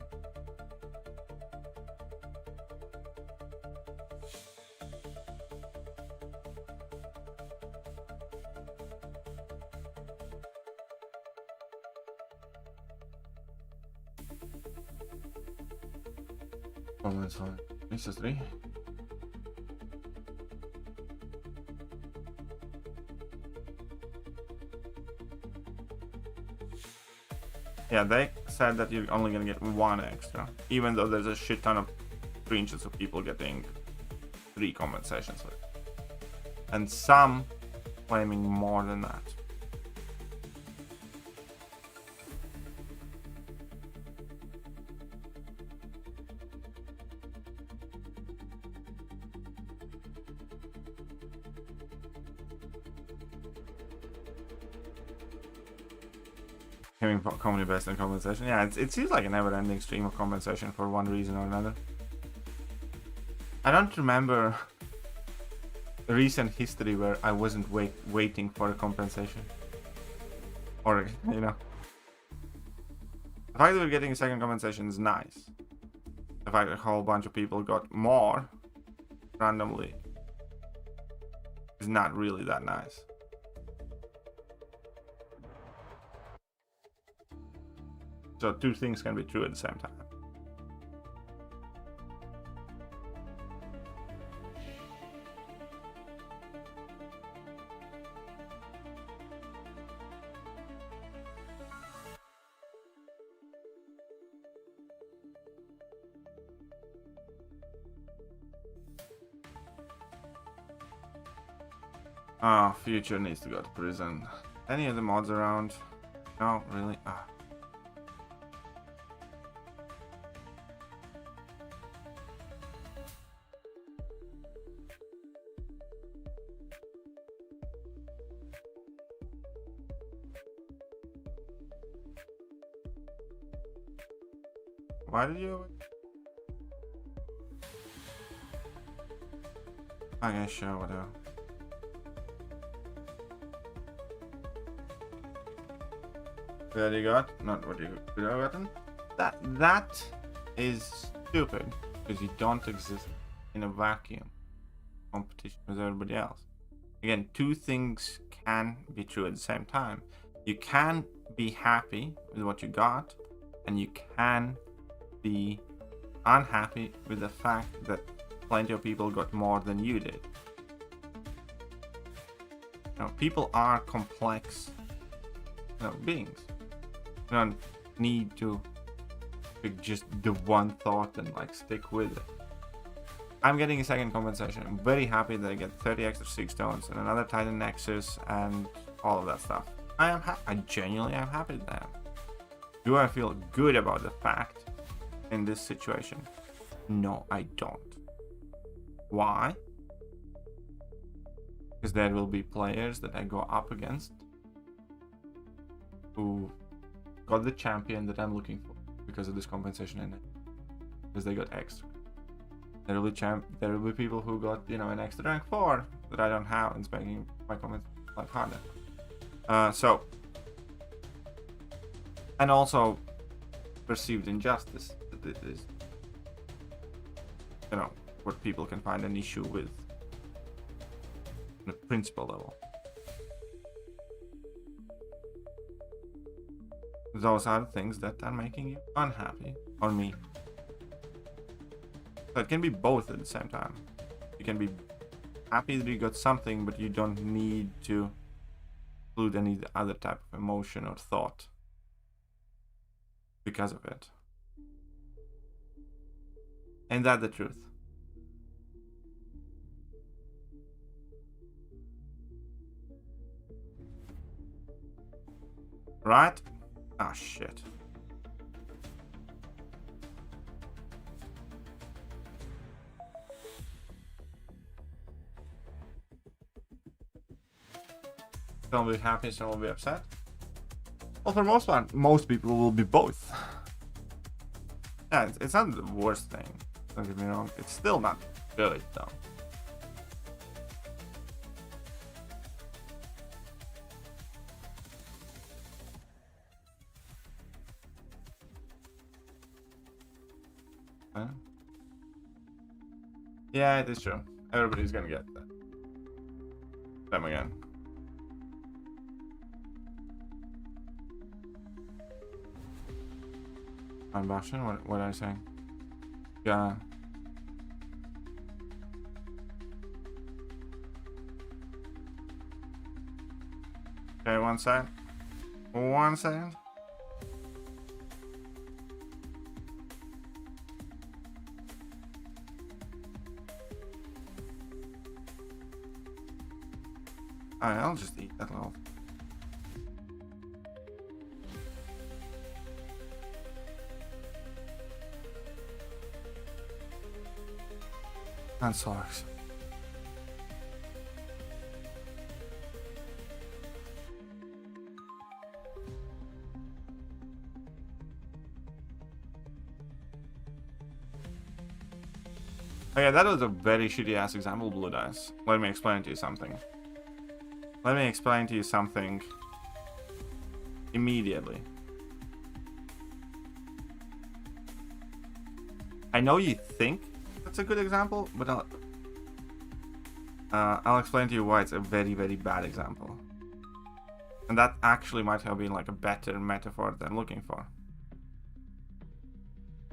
That's fine. This is 3. Yeah, they said that you're only gonna get 1 extra, even though there's a shit ton of screenshots of people getting 3 compensations, and some claiming more than that. Comedy based on compensation. Yeah, it seems like a never-ending stream of compensation for one reason or another. I don't remember a recent history where I wasn't waiting for a compensation. Or, you know. The fact that we're getting a second compensation is nice. The fact that a whole bunch of people got more randomly is not really that nice. So 2 things can be true at the same time. Ah, Future needs to go to prison. Any of the mods around? No, really? Ah. Why did you? Okay, sure, whatever. What you got? Not what you could have gotten. That is stupid because you don't exist in a vacuum. Competition with everybody else. Again, two things can be true at the same time. You can be happy with what you got, and you can be unhappy with the fact that plenty of people got more than you did. Now, people are complex, beings. You don't need to pick just the one thought and like stick with it. I'm getting a second compensation. I'm very happy that I get 30 extra 6 stones and another Titan Nexus and all of that stuff. I genuinely am happy with that. Do I feel good about the fact in this situation? No, I don't. Why? Because there will be players that I go up against who got the champion that I'm looking for because of this compensation in it. Because they got extra. There will be people who got, an extra rank 4 that I don't have, and it's making my comments like harder. And also perceived injustice that it is, what people can find an issue with on a principle level. Those are the things that are making you unhappy, or me. So it can be both at the same time. You can be happy that you got something, but you don't need to include any other type of emotion or thought because of it. Ain't that the truth? Right? Ah, shit. Some will be happy, some will be upset. Well, for the most part, most people will be both. Yeah, it's not the worst thing. Don't get me wrong. It's still not good, though. Huh? Yeah, it is true. Everybody's gonna get that. Them again. I'm bashing? What are I saying? Yeah. Okay, 1 second. 1 second. Alright, I'll just eat that little. That sucks. Okay, that was a very shitty ass example, Blue Dice. Let me explain to you something. Let me explain to you something immediately. I know you think that's a good example, but I'll explain to you why it's a very, very bad example. And that actually might have been like a better metaphor than I'm looking for.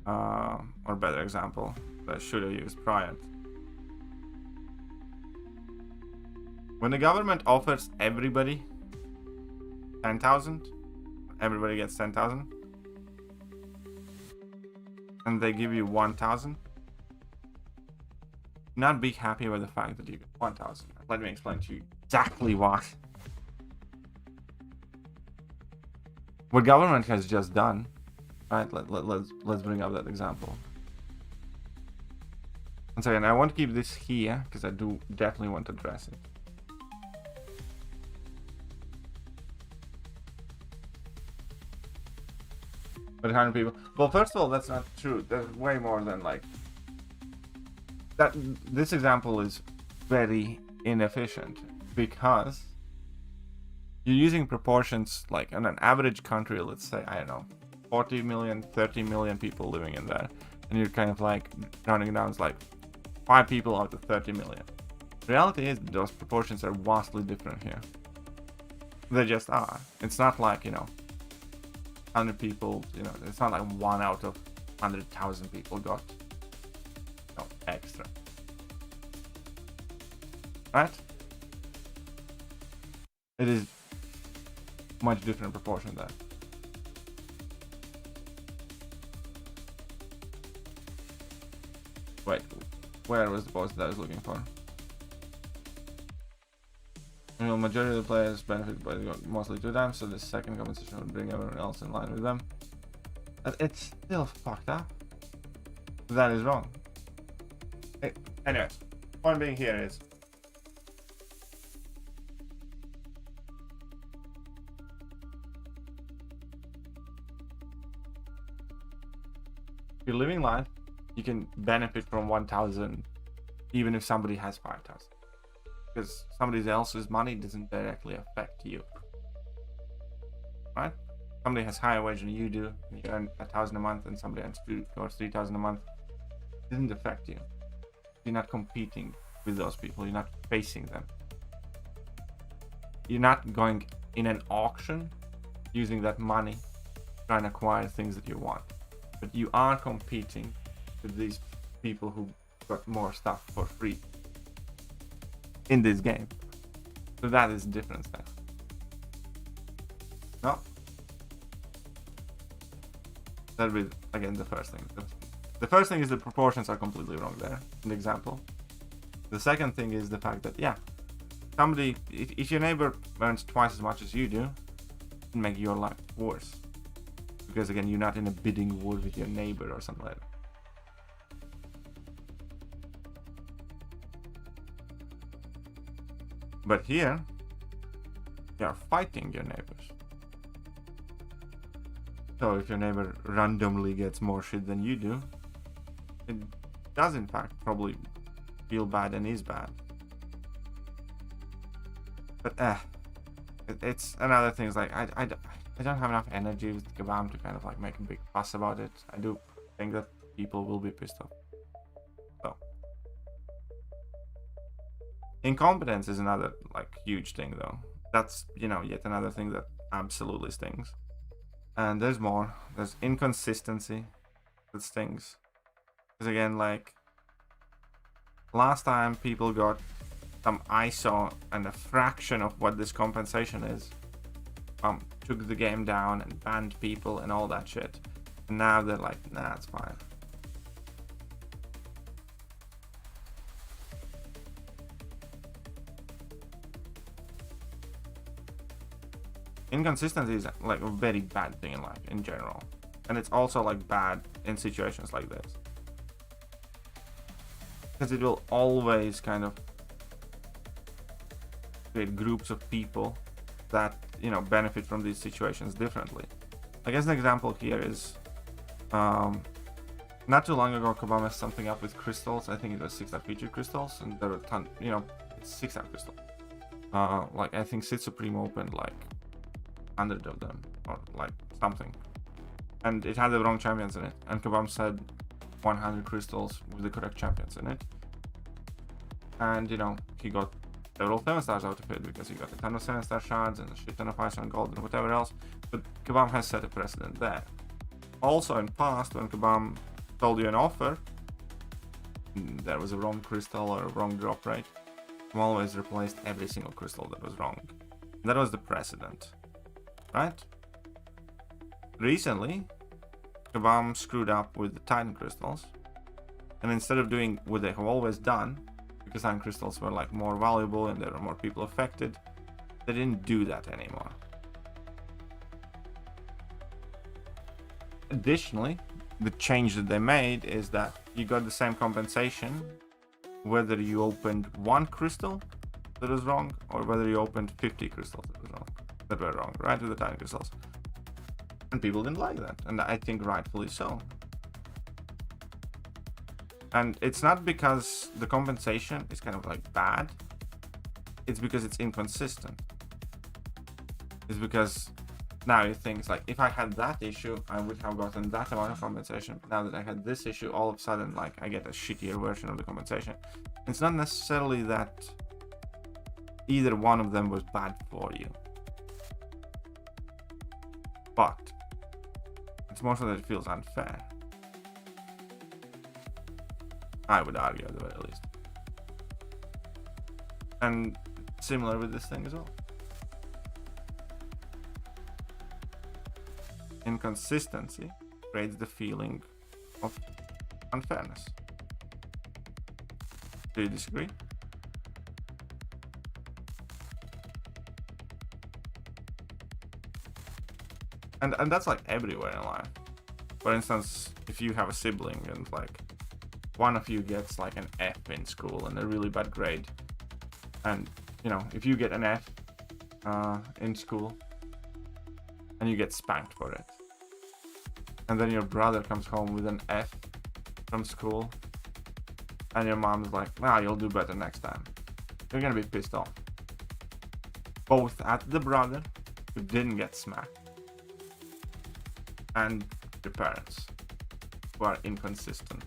Or better example that I should have used prior. When the government offers everybody 10,000, everybody gets 10,000, and they give you 1,000, not be happy with the fact that you get 1,000. Let me explain to you exactly why. What government has just done, right? Let's bring up that example. Once again, I want to keep this here because I do definitely want to address it. But 100 people. Well, first of all, that's not true. There's way more than like that. This example is very inefficient because you're using proportions like in an average country, let's say, I don't know, 40 million, 30 million people living in there. And you're kind of like rounding down, it's like 5 people out of 30 million. The reality is those proportions are vastly different here. They just are. It's not like, 100 people, it's not like 1 out of 100,000 people got extra. Right? It is much different proportion there. Wait, where was the post that I was looking for? The majority of the players benefit by mostly to them, so the second compensation would bring everyone else in line with them. But it's still fucked up. That is wrong. Anyways, point being here is if you're living life, you can benefit from 1,000 even if somebody has 5,000. Because somebody else's money doesn't directly affect you, right? Somebody has higher wage than you do, and you earn 1,000 a month, and somebody earns 2,000 or 3,000 a month. It doesn't affect you. You're not competing with those people. You're not facing them. You're not going in an auction using that money trying to acquire things that you want. But you are competing with these people who got more stuff for free in this game. So that is the difference there. No. That will be, again, the first thing. The first thing is the proportions are completely wrong there, in the example. The second thing is the fact that, yeah, somebody, if your neighbor earns twice as much as you do, it can make your life worse. Because again, you're not in a bidding war with your neighbor or something like that. But here, you are fighting your neighbors. So if your neighbor randomly gets more shit than you do, it does in fact probably feel bad and is bad. But it's another thing. Is like I don't have enough energy with Kabam to kind of like make a big fuss about it. I do think that people will be pissed off. So incompetence is another like huge thing though. That's yet another thing that absolutely stings. And there's more. There's inconsistency that stings. Because again, like last time people got some ISO and a fraction of what this compensation is, took the game down and banned people and all that shit. And now they're like, nah, it's fine. Inconsistency is like a very bad thing in life in general, and it's also like bad in situations like this because it will always kind of create groups of people that benefit from these situations differently. I guess an example here is not too long ago Kabam messed something up with crystals. I think it was 6-star feature crystals, and there were a ton, it's 6-star crystal. Like I think Sith Supreme opened like 100 of them or like something, and it had the wrong champions in it, and Kabam said 100 crystals with the correct champions in it, and he got several 7-stars out of it because he got a ton of 7-star shards and a shit ton of ice and gold and whatever else. But Kabam has set a precedent there. Also in past, when Kabam told you an offer, there was a wrong crystal or a wrong drop rate, he always replaced every single crystal that was wrong. And that was the precedent. Right? Recently, Kabam screwed up with the Titan crystals, And instead of doing what they have always done, because iron crystals were like more valuable and there were more people affected, they didn't do that anymore. Additionally, the change that they made is that you got the same compensation whether you opened 1 crystal that was wrong or whether you opened 50 crystals that were wrong, right, with the tiny crystals. And people didn't like that, and I think rightfully so. And it's not because the compensation is kind of like bad, it's because it's inconsistent. It's because now you think, it's like, if I had that issue, I would have gotten that amount of compensation. Now that I had this issue, all of a sudden, like, I get a shittier version of the compensation. It's not necessarily that either one of them was bad for you, but it's more so that it feels unfair. I would argue, at the very least. And similar with this thing as well. Inconsistency creates the feeling of unfairness. Do you disagree? And that's like everywhere in life. For instance, if you have a sibling and like one of you gets like an F in school and a really bad grade, and you know, if you get an F in school and you get spanked for it, and then your brother comes home with an F from school and your mom's like, nah, you'll do better next time, you're gonna be pissed off, both at the brother who didn't get smacked and your parents who are inconsistent.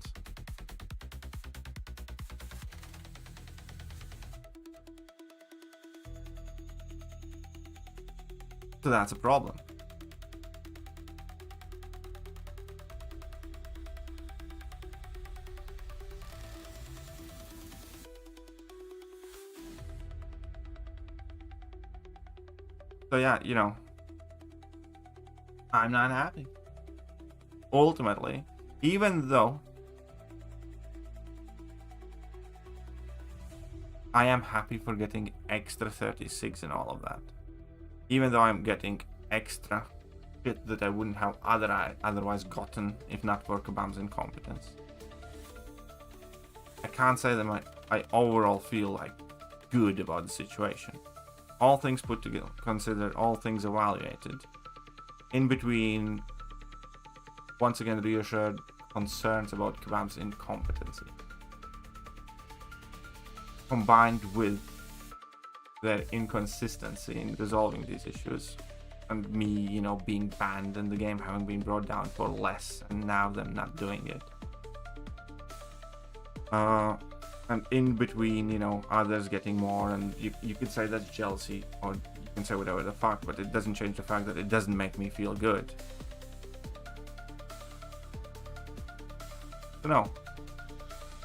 So that's a problem. So yeah, you know, I'm not happy. Ultimately, even though I am happy for getting extra 36 and all of that, even though I'm getting extra shit that I wouldn't have otherwise gotten if not for Kabam's incompetence, I can't say that I overall feel like good about the situation. All things put together, considered, all things evaluated, in between, once again, reassured concerns about Kabam's incompetency, combined with their inconsistency in resolving these issues, and me, you know, being banned and the game having been brought down for less, and now them not doing it. And in between, you know, others getting more, and you could say that's jealousy, or you can say whatever the fuck, but it doesn't change the fact that it doesn't make me feel good. So no,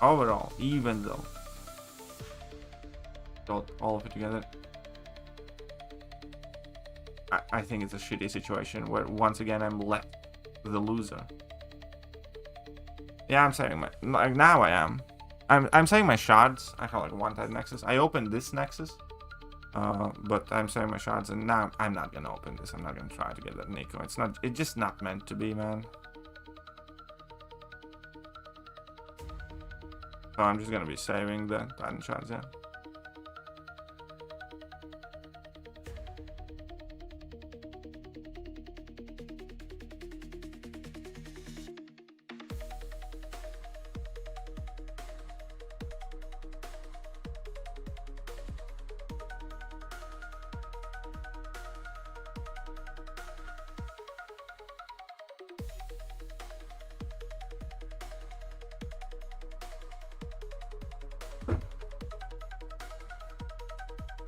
overall, even though got all of it together, I think it's a shitty situation where once again I'm left the loser. Yeah, I'm saying like now I am. I'm saying my shards. I have like one type nexus. I opened this nexus, but I'm saying my shards, and now I'm not gonna open this. I'm not gonna try to get that Nico. It's just not meant to be, man. So I'm just gonna be saving the Titan shards, yeah.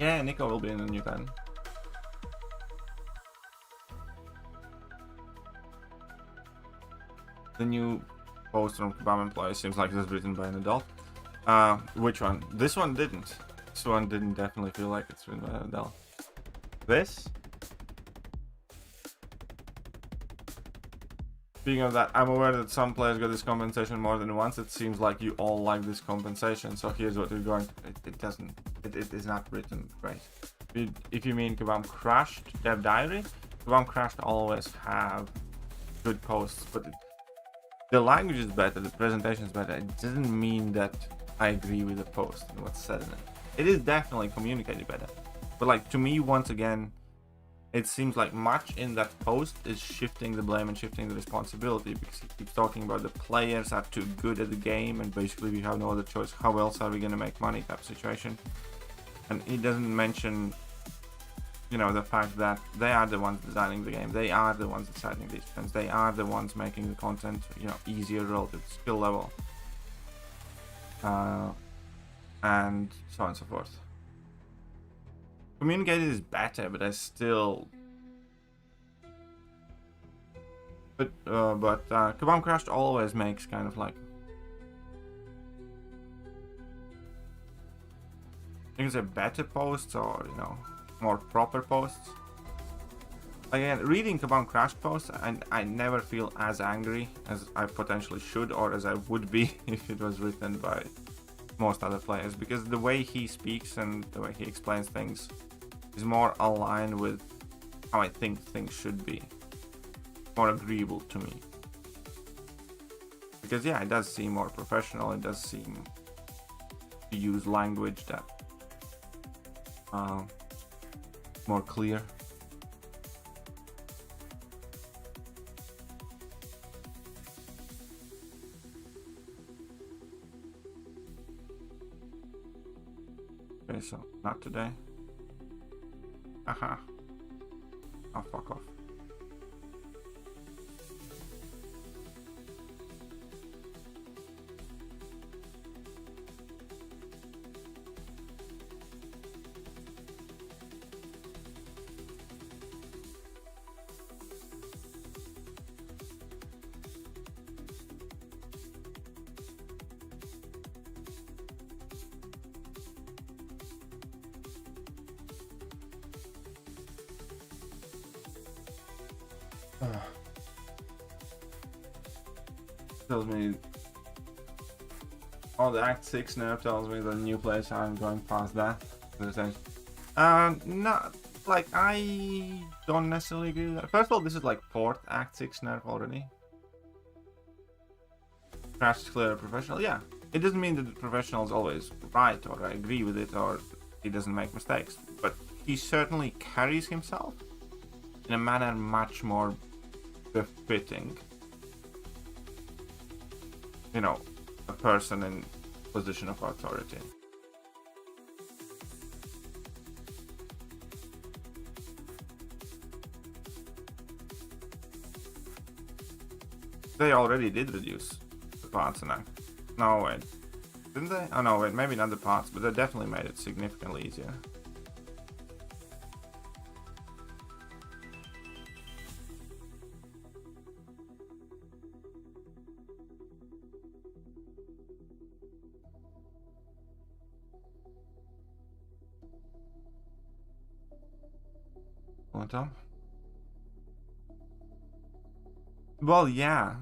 Yeah, Nico will be in the new pen. The new post from Kabam employee seems like it was written by an adult. Which one? This one didn't. This one didn't definitely feel like it's written by an adult. This? Speaking of that, I'm aware that some players got this compensation more than once. It seems like you all like this compensation, so here's what you're going to... It is not written great. If you mean Kabam Crashed Dev Diary, Kabam Crashed always have good posts, but the language is better, the presentation is better. It doesn't mean that I agree with the post and what's said in it. It is definitely communicated better. But like, to me, once again, it seems like much in that post is shifting the blame and shifting the responsibility, because he keeps talking about the players are too good at the game and basically we have no other choice. How else are we going to make money type situation? And he doesn't mention, you know, the fact that they are the ones designing the game. They are the ones deciding these trends. They are the ones making the content, you know, easier relative skill level. And so on and so forth. Communicated is better, but I still... But Kabam Crashed always makes kind of like... I think it's better posts, or, you know, more proper posts. Again, reading Kabam Crashed posts, and I never feel as angry as I potentially should, or as I would be if it was written by most other players, because the way he speaks and the way he explains things is more aligned with how I think things should be, more agreeable to me. Because yeah, it does seem more professional, it does seem to use language that more clear. Okay, so not today. Aha. Oh, fuck off. Tells me, oh, the Act 6 nerf tells me that new players aren't going past that. Not like, I don't necessarily agree with that. First of all, this is like 4th Act 6 nerf already. Crash is clear professional, yeah. It doesn't mean that the professional is always right, or I agree with it, or he doesn't make mistakes, but he certainly carries himself in a manner much more befitting, you know, a person in position of authority. They already did reduce the parts in Act. No, wait. Didn't they? Oh no, wait, maybe not the parts, but they definitely made it significantly easier. Tom? Well, yeah.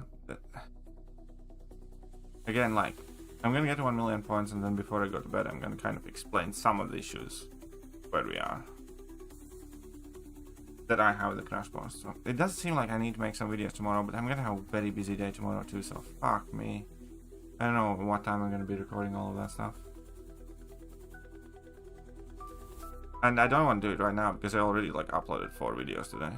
Again, like, I'm gonna get to 1 million points, and then before I go to bed, I'm gonna kind of explain some of the issues where we are that I have with the crash post. So it does seem like I need to make some videos tomorrow, but I'm gonna have a very busy day tomorrow too, so fuck me. I don't know what time I'm gonna be recording all of that stuff. And I don't want to do it right now because I already like uploaded 4 videos today.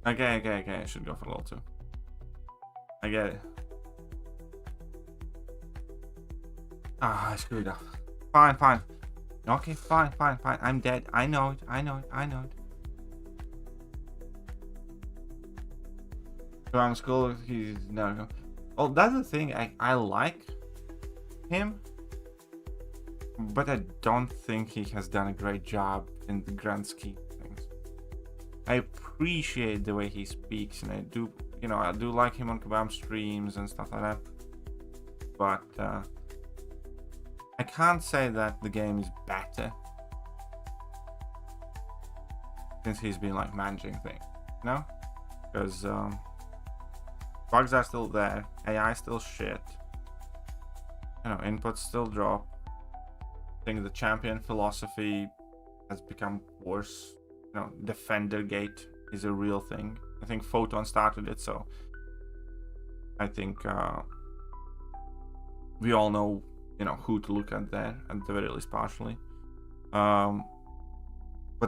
Okay, I should go for level 2. I get it. Ah, I screwed up. Fine. Okay, fine. I'm dead. I know it. Around school, he's no. Well, that's the thing. I like him, but I don't think he has done a great job in the grand scheme of things. I appreciate the way he speaks, and I do like him on Kebab streams and stuff like that. But I can't say that the game is better since he's been like managing things, no? Because bugs are still there, AI still shit, inputs still drop. I think the champion philosophy has become worse. Defender gate is a real thing. I think Photon started it, so I think we all know who to look at there, at the very least partially. But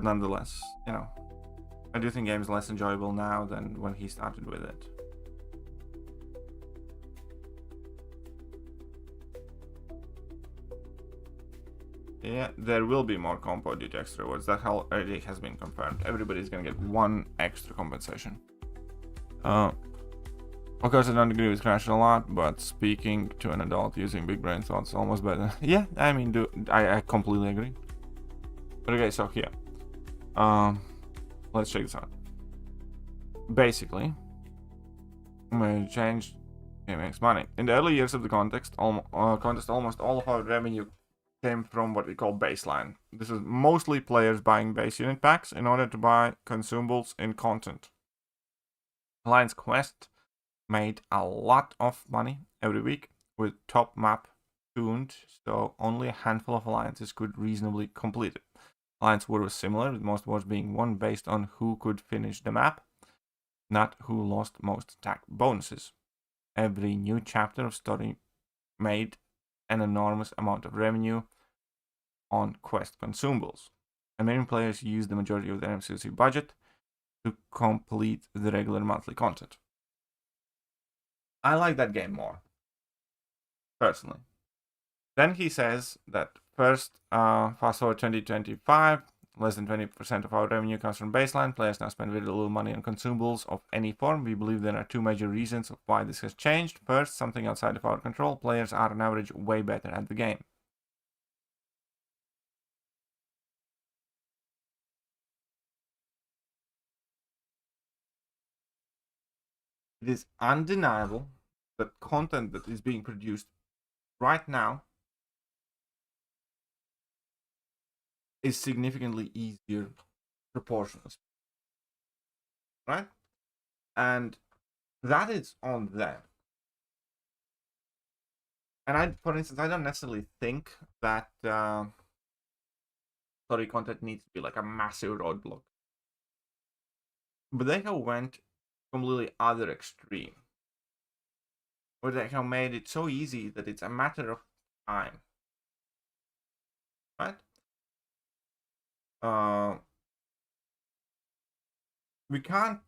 nonetheless, I do think games less enjoyable now than when he started with it. Yeah, there will be more compo due to extra rewards. That already has been confirmed. Everybody's gonna get 1 extra compensation. Of course, I don't agree with Crash a lot, but speaking to an adult using big brain thoughts is almost better. Yeah, I mean, I completely agree. But okay, so here, let's check this out. Basically, I'm gonna change. It makes money. In the early years of the contest, almost all of our revenue came from what we call baseline. This is mostly players buying base unit packs in order to buy consumables in content. Alliance Quest made a lot of money every week with top map tuned, so only a handful of alliances could reasonably complete it. Alliance War was similar, with most wars being won based on who could finish the map, not who lost most attack bonuses. Every new chapter of story made an enormous amount of revenue on quest consumables, and many players used the majority of their MCOC budget to complete the regular monthly content. I like that game more, personally. Then he says that first, fast forward 2025, less than 20% of our revenue comes from baseline. Players now spend very little money on consumables of any form. We believe there are 2 major reasons of why this has changed. First, something outside of our control. Players are on average way better at the game. It is undeniable that content that is being produced right now is significantly easier proportionally, right? And that is on them. And for instance, I don't necessarily think that story content needs to be like a massive roadblock, but they have went completely other extreme, where they have made it so easy that it's a matter of time, right? We can't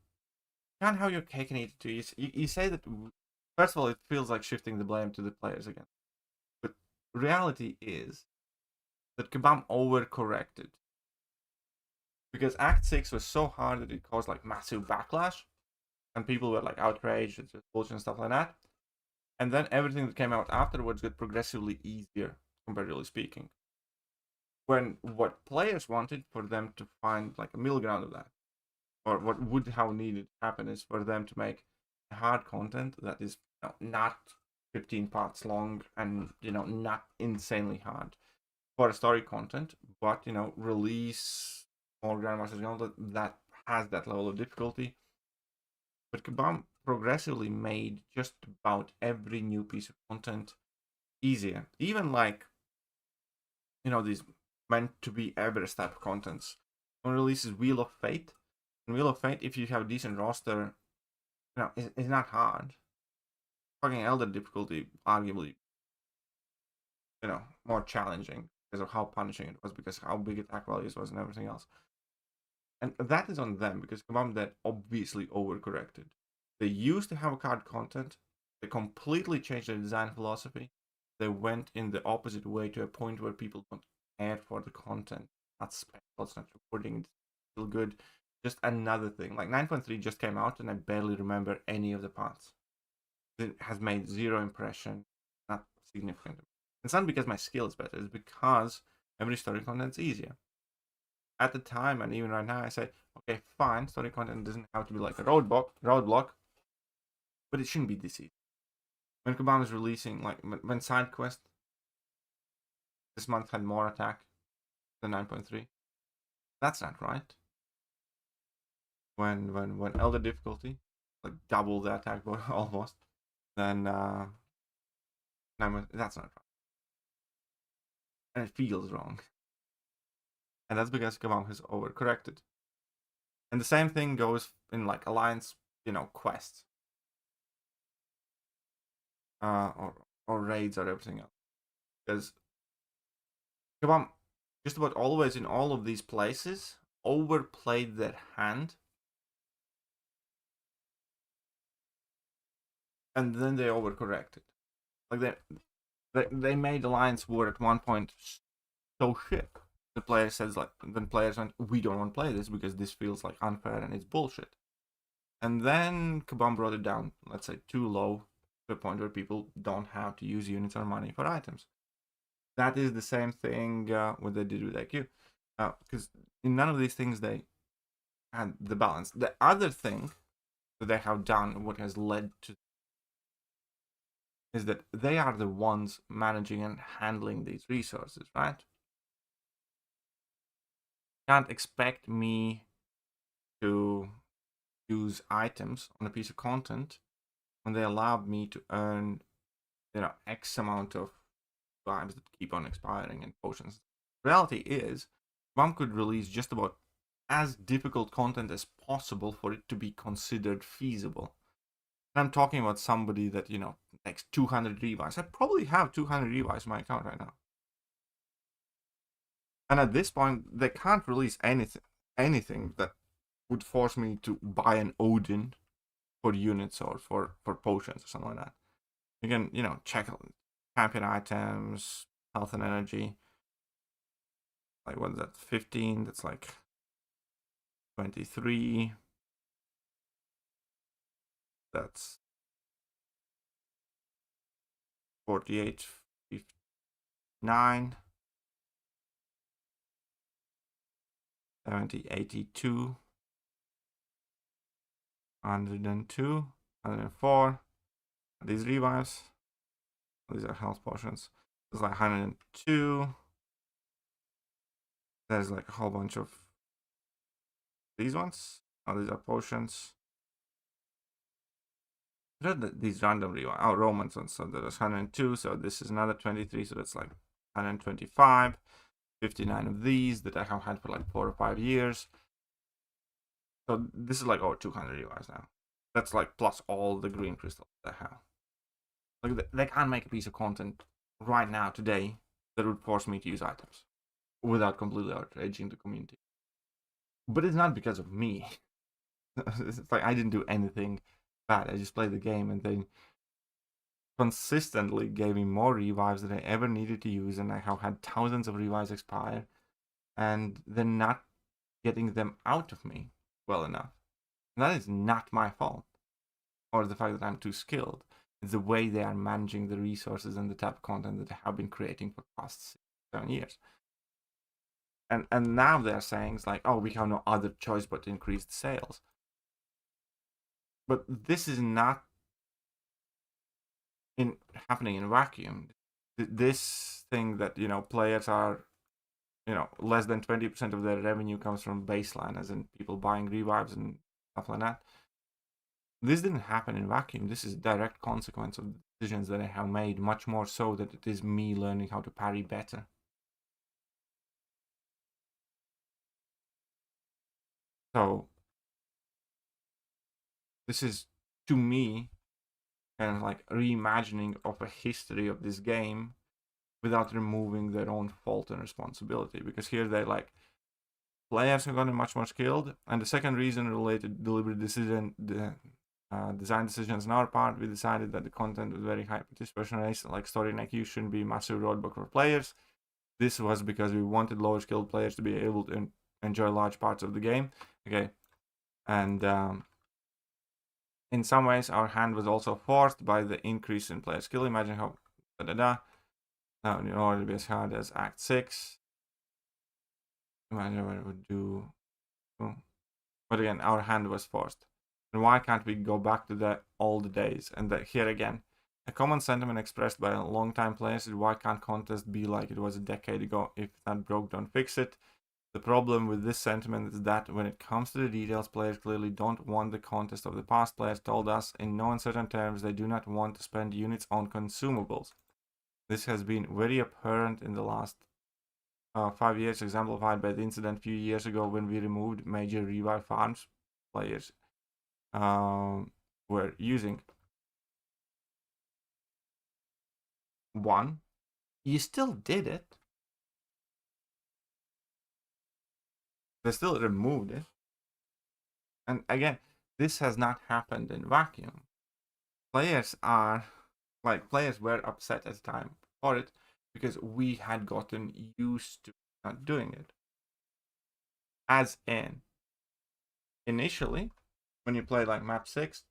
have your cake and eat it too. You say that, first of all, it feels like shifting the blame to the players again, but reality is that Kabam overcorrected, because Act 6 was so hard that it caused like massive backlash, and people were like outraged, it's just bullshit and stuff like that. And then everything that came out afterwards got progressively easier, comparatively speaking. When what players wanted for them to find like a middle ground of that, or what would have needed to happen, is for them to make hard content that is not 15 parts long and not insanely hard for story content, but release more Grandmaster's content that has that level of difficulty. But Kabam progressively made just about every new piece of content easier. Even like these meant to be Everest type of contents. One releases Wheel of Fate. And Wheel of Fate, if you have a decent roster, it's not hard. Fucking Elder difficulty, arguably, more challenging because of how punishing it was, because how big attack values was and everything else. And that is on them, because Kabam that obviously overcorrected. They used to have a card content. They completely changed their design philosophy. They went in the opposite way to a point where people don't prepared for the content. Not special, it's not recording, it's still good. Just another thing. Like 9.3 just came out and I barely remember any of the parts. It has made zero impression, not significant. It's not because my skill is better, it's because every story content's easier. At the time, and even right now, I say, okay, fine, story content doesn't have to be like a roadblock, but it shouldn't be this easy. When Kabam is releasing, like when side quest this month had more attack than 9.3, that's not right. When elder difficulty, like double the attack almost, then that's not right. And it feels wrong. And that's because Kabam has overcorrected. And the same thing goes in like alliance, quests. Or raids or everything else. Because Kabam, just about always in all of these places, overplayed their hand. And then they overcorrected. Like they made Alliance War at one point so shit. The player says then players went, we don't want to play this because this feels like unfair and it's bullshit. And then Kabam brought it down, let's say too low, to a point where people don't have to use units or money for items. That is the same thing what they did with IQ. Because in none of these things they had the balance. The other thing that they have done, what has led to, is that they are the ones managing and handling these resources, right? Can't expect me to use items on a piece of content when they allowed me to earn, X amount of lives that keep on expiring and potions. Reality is, one could release just about as difficult content as possible for it to be considered feasible. And I'm talking about somebody that, takes 200 revives. I probably have 200 revives in my account right now. And at this point, they can't release anything that would force me to buy an Odin for units or for potions or something like that. You can, check champion items, health and energy. Like, what is that? 15, that's like 23. That's 48, 59. 70, 82, 102, 104. These revives. These are health potions. There's like 102. There's like a whole bunch of these ones. Oh, these are potions. These random revives. Oh, Romans ones. So there's 102. So this is another 23. So that's like 125. 59 of these that I have had for like 4 or 5 years. So this is like over 200 revives now. That's like plus all the green crystals I have. Like they can't make a piece of content right now today that would force me to use items without completely outraging the community. But it's not because of me. It's like I didn't do anything bad. I just played the game and then consistently gave me more revives than I ever needed to use, and I have had thousands of revives expire, and they're not getting them out of me well enough. And that is not my fault, or the fact that I'm too skilled. It's the way they are managing the resources and the type of content that they have been creating for the past 7 years. And now they're saying it's like, oh, we have no other choice but to increase the sales. But this is not happening in a vacuum. This thing that players are less than 20% of their revenue comes from baseline, as in people buying revives and stuff like that. This didn't happen in vacuum. This is a direct consequence of decisions that I have made, much more so that it is me learning how to parry better. So this is, to me, kind of like reimagining of a history of this game without removing their own fault and responsibility. Because here they're like, players have gotten much more skilled. And the second reason related deliberate design decisions on our part, we decided that the content with very high participation rates, like story and IQ, shouldn't be massive roadblock for players. This was because we wanted lower skilled players to be able to enjoy large parts of the game. Okay, and in some ways our hand was also forced by the increase in player skill. Imagine how now in order to be as hard as Act 6. Imagine what it would do. But again, our hand was forced. And why can't we go back to the old days? And here again, a common sentiment expressed by long-time players is why can't contest be like it was a decade ago? If that broke, don't fix it. The problem with this sentiment is that when it comes to the details, players clearly don't want the contest of the past. Players told us in no uncertain terms they do not want to spend units on consumables. This has been very apparent in the last 5 years, exemplified by the incident a few years ago when we removed major revive farms players were using. One, you still did it. They still removed it. And again, this has not happened in vacuum. Players were upset at the time for it because we had gotten used to not doing it. As in, initially, when you play like map 6,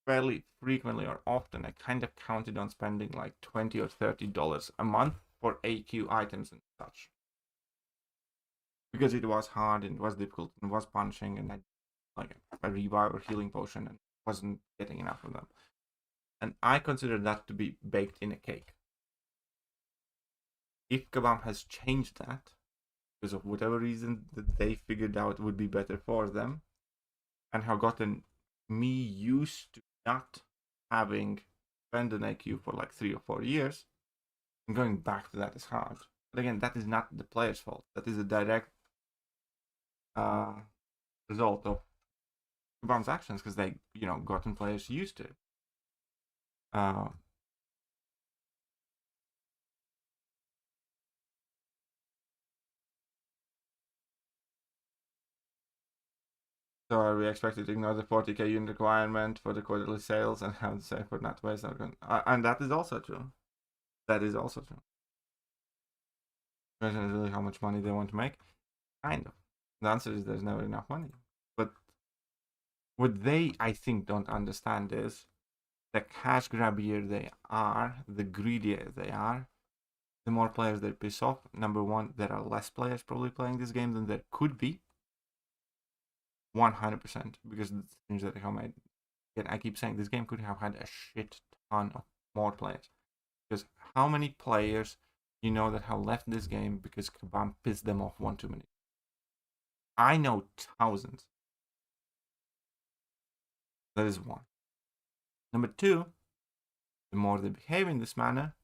fairly frequently or often, I kind of counted on spending like $20 or $30 a month for AQ items and such. Because it was hard and it was difficult and it was punching and I like a revive or healing potion and wasn't getting enough of them. And I consider that to be baked in a cake. If Kabam has changed that, because of whatever reason that they figured out would be better for them, and have gotten me used to not having spent an AQ for like 3 or 4 years, and going back to that is hard. But again, that is not the player's fault. That is a direct result of Kabam's actions, because they, gotten players used to it. So are we expected to ignore the 40k unit requirement for the quarterly sales and have to say for not to waste our gun? And that is also true. That is also true. The question is really how much money they want to make. Kind of. The answer is there's never enough money. But what they, I think, don't understand is the cash grabbier they are, the greedier they are, the more players they piss off. Number one, there are less players probably playing this game than there could be. 100%, because the things that I made. Again, I keep saying this game could have had a shit ton of more players. Because how many players that have left this game because Kabam pissed them off one too many? I know thousands. That is one. Number two, the more they behave in this manner,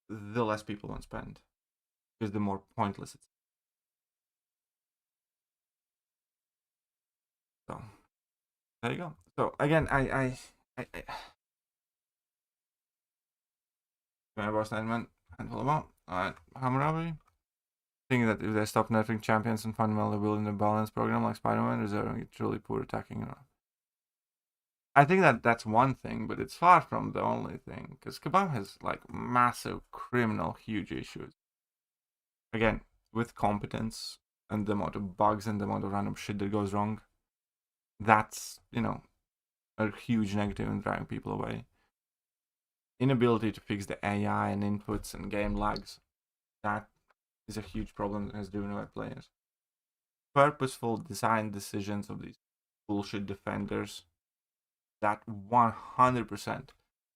the less people want to spend. Because the more pointless it's. So there you go. So again, I boss 9 man handful of all. Alright, Hammurabi. Thinking that if they stop nerfing champions and fundamentally building the balance program like Spider-Man, reserving it truly poor attacking. I think that's one thing, but it's far from the only thing. Because Kabam has like massive criminal huge issues. Again, with competence and the amount of bugs and the amount of random shit that goes wrong. That's, a huge negative in driving people away. Inability to fix the AI and inputs and game lags. That is a huge problem that has driven away players. Purposeful design decisions of these bullshit defenders. That 100%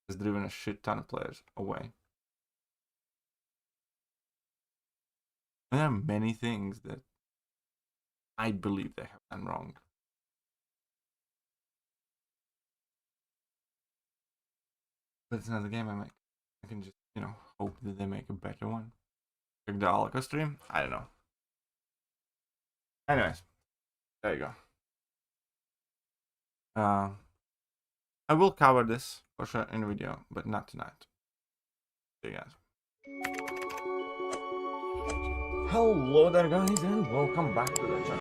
has driven a shit ton of players away. And there are many things that I believe they have done wrong. But it's not the game I make. I can just, hope that they make a better one. Like the Alaka stream? I don't know. Anyways, there you go. I will cover this for sure in a video, but not tonight. See you guys. Hello there guys and welcome back to the channel.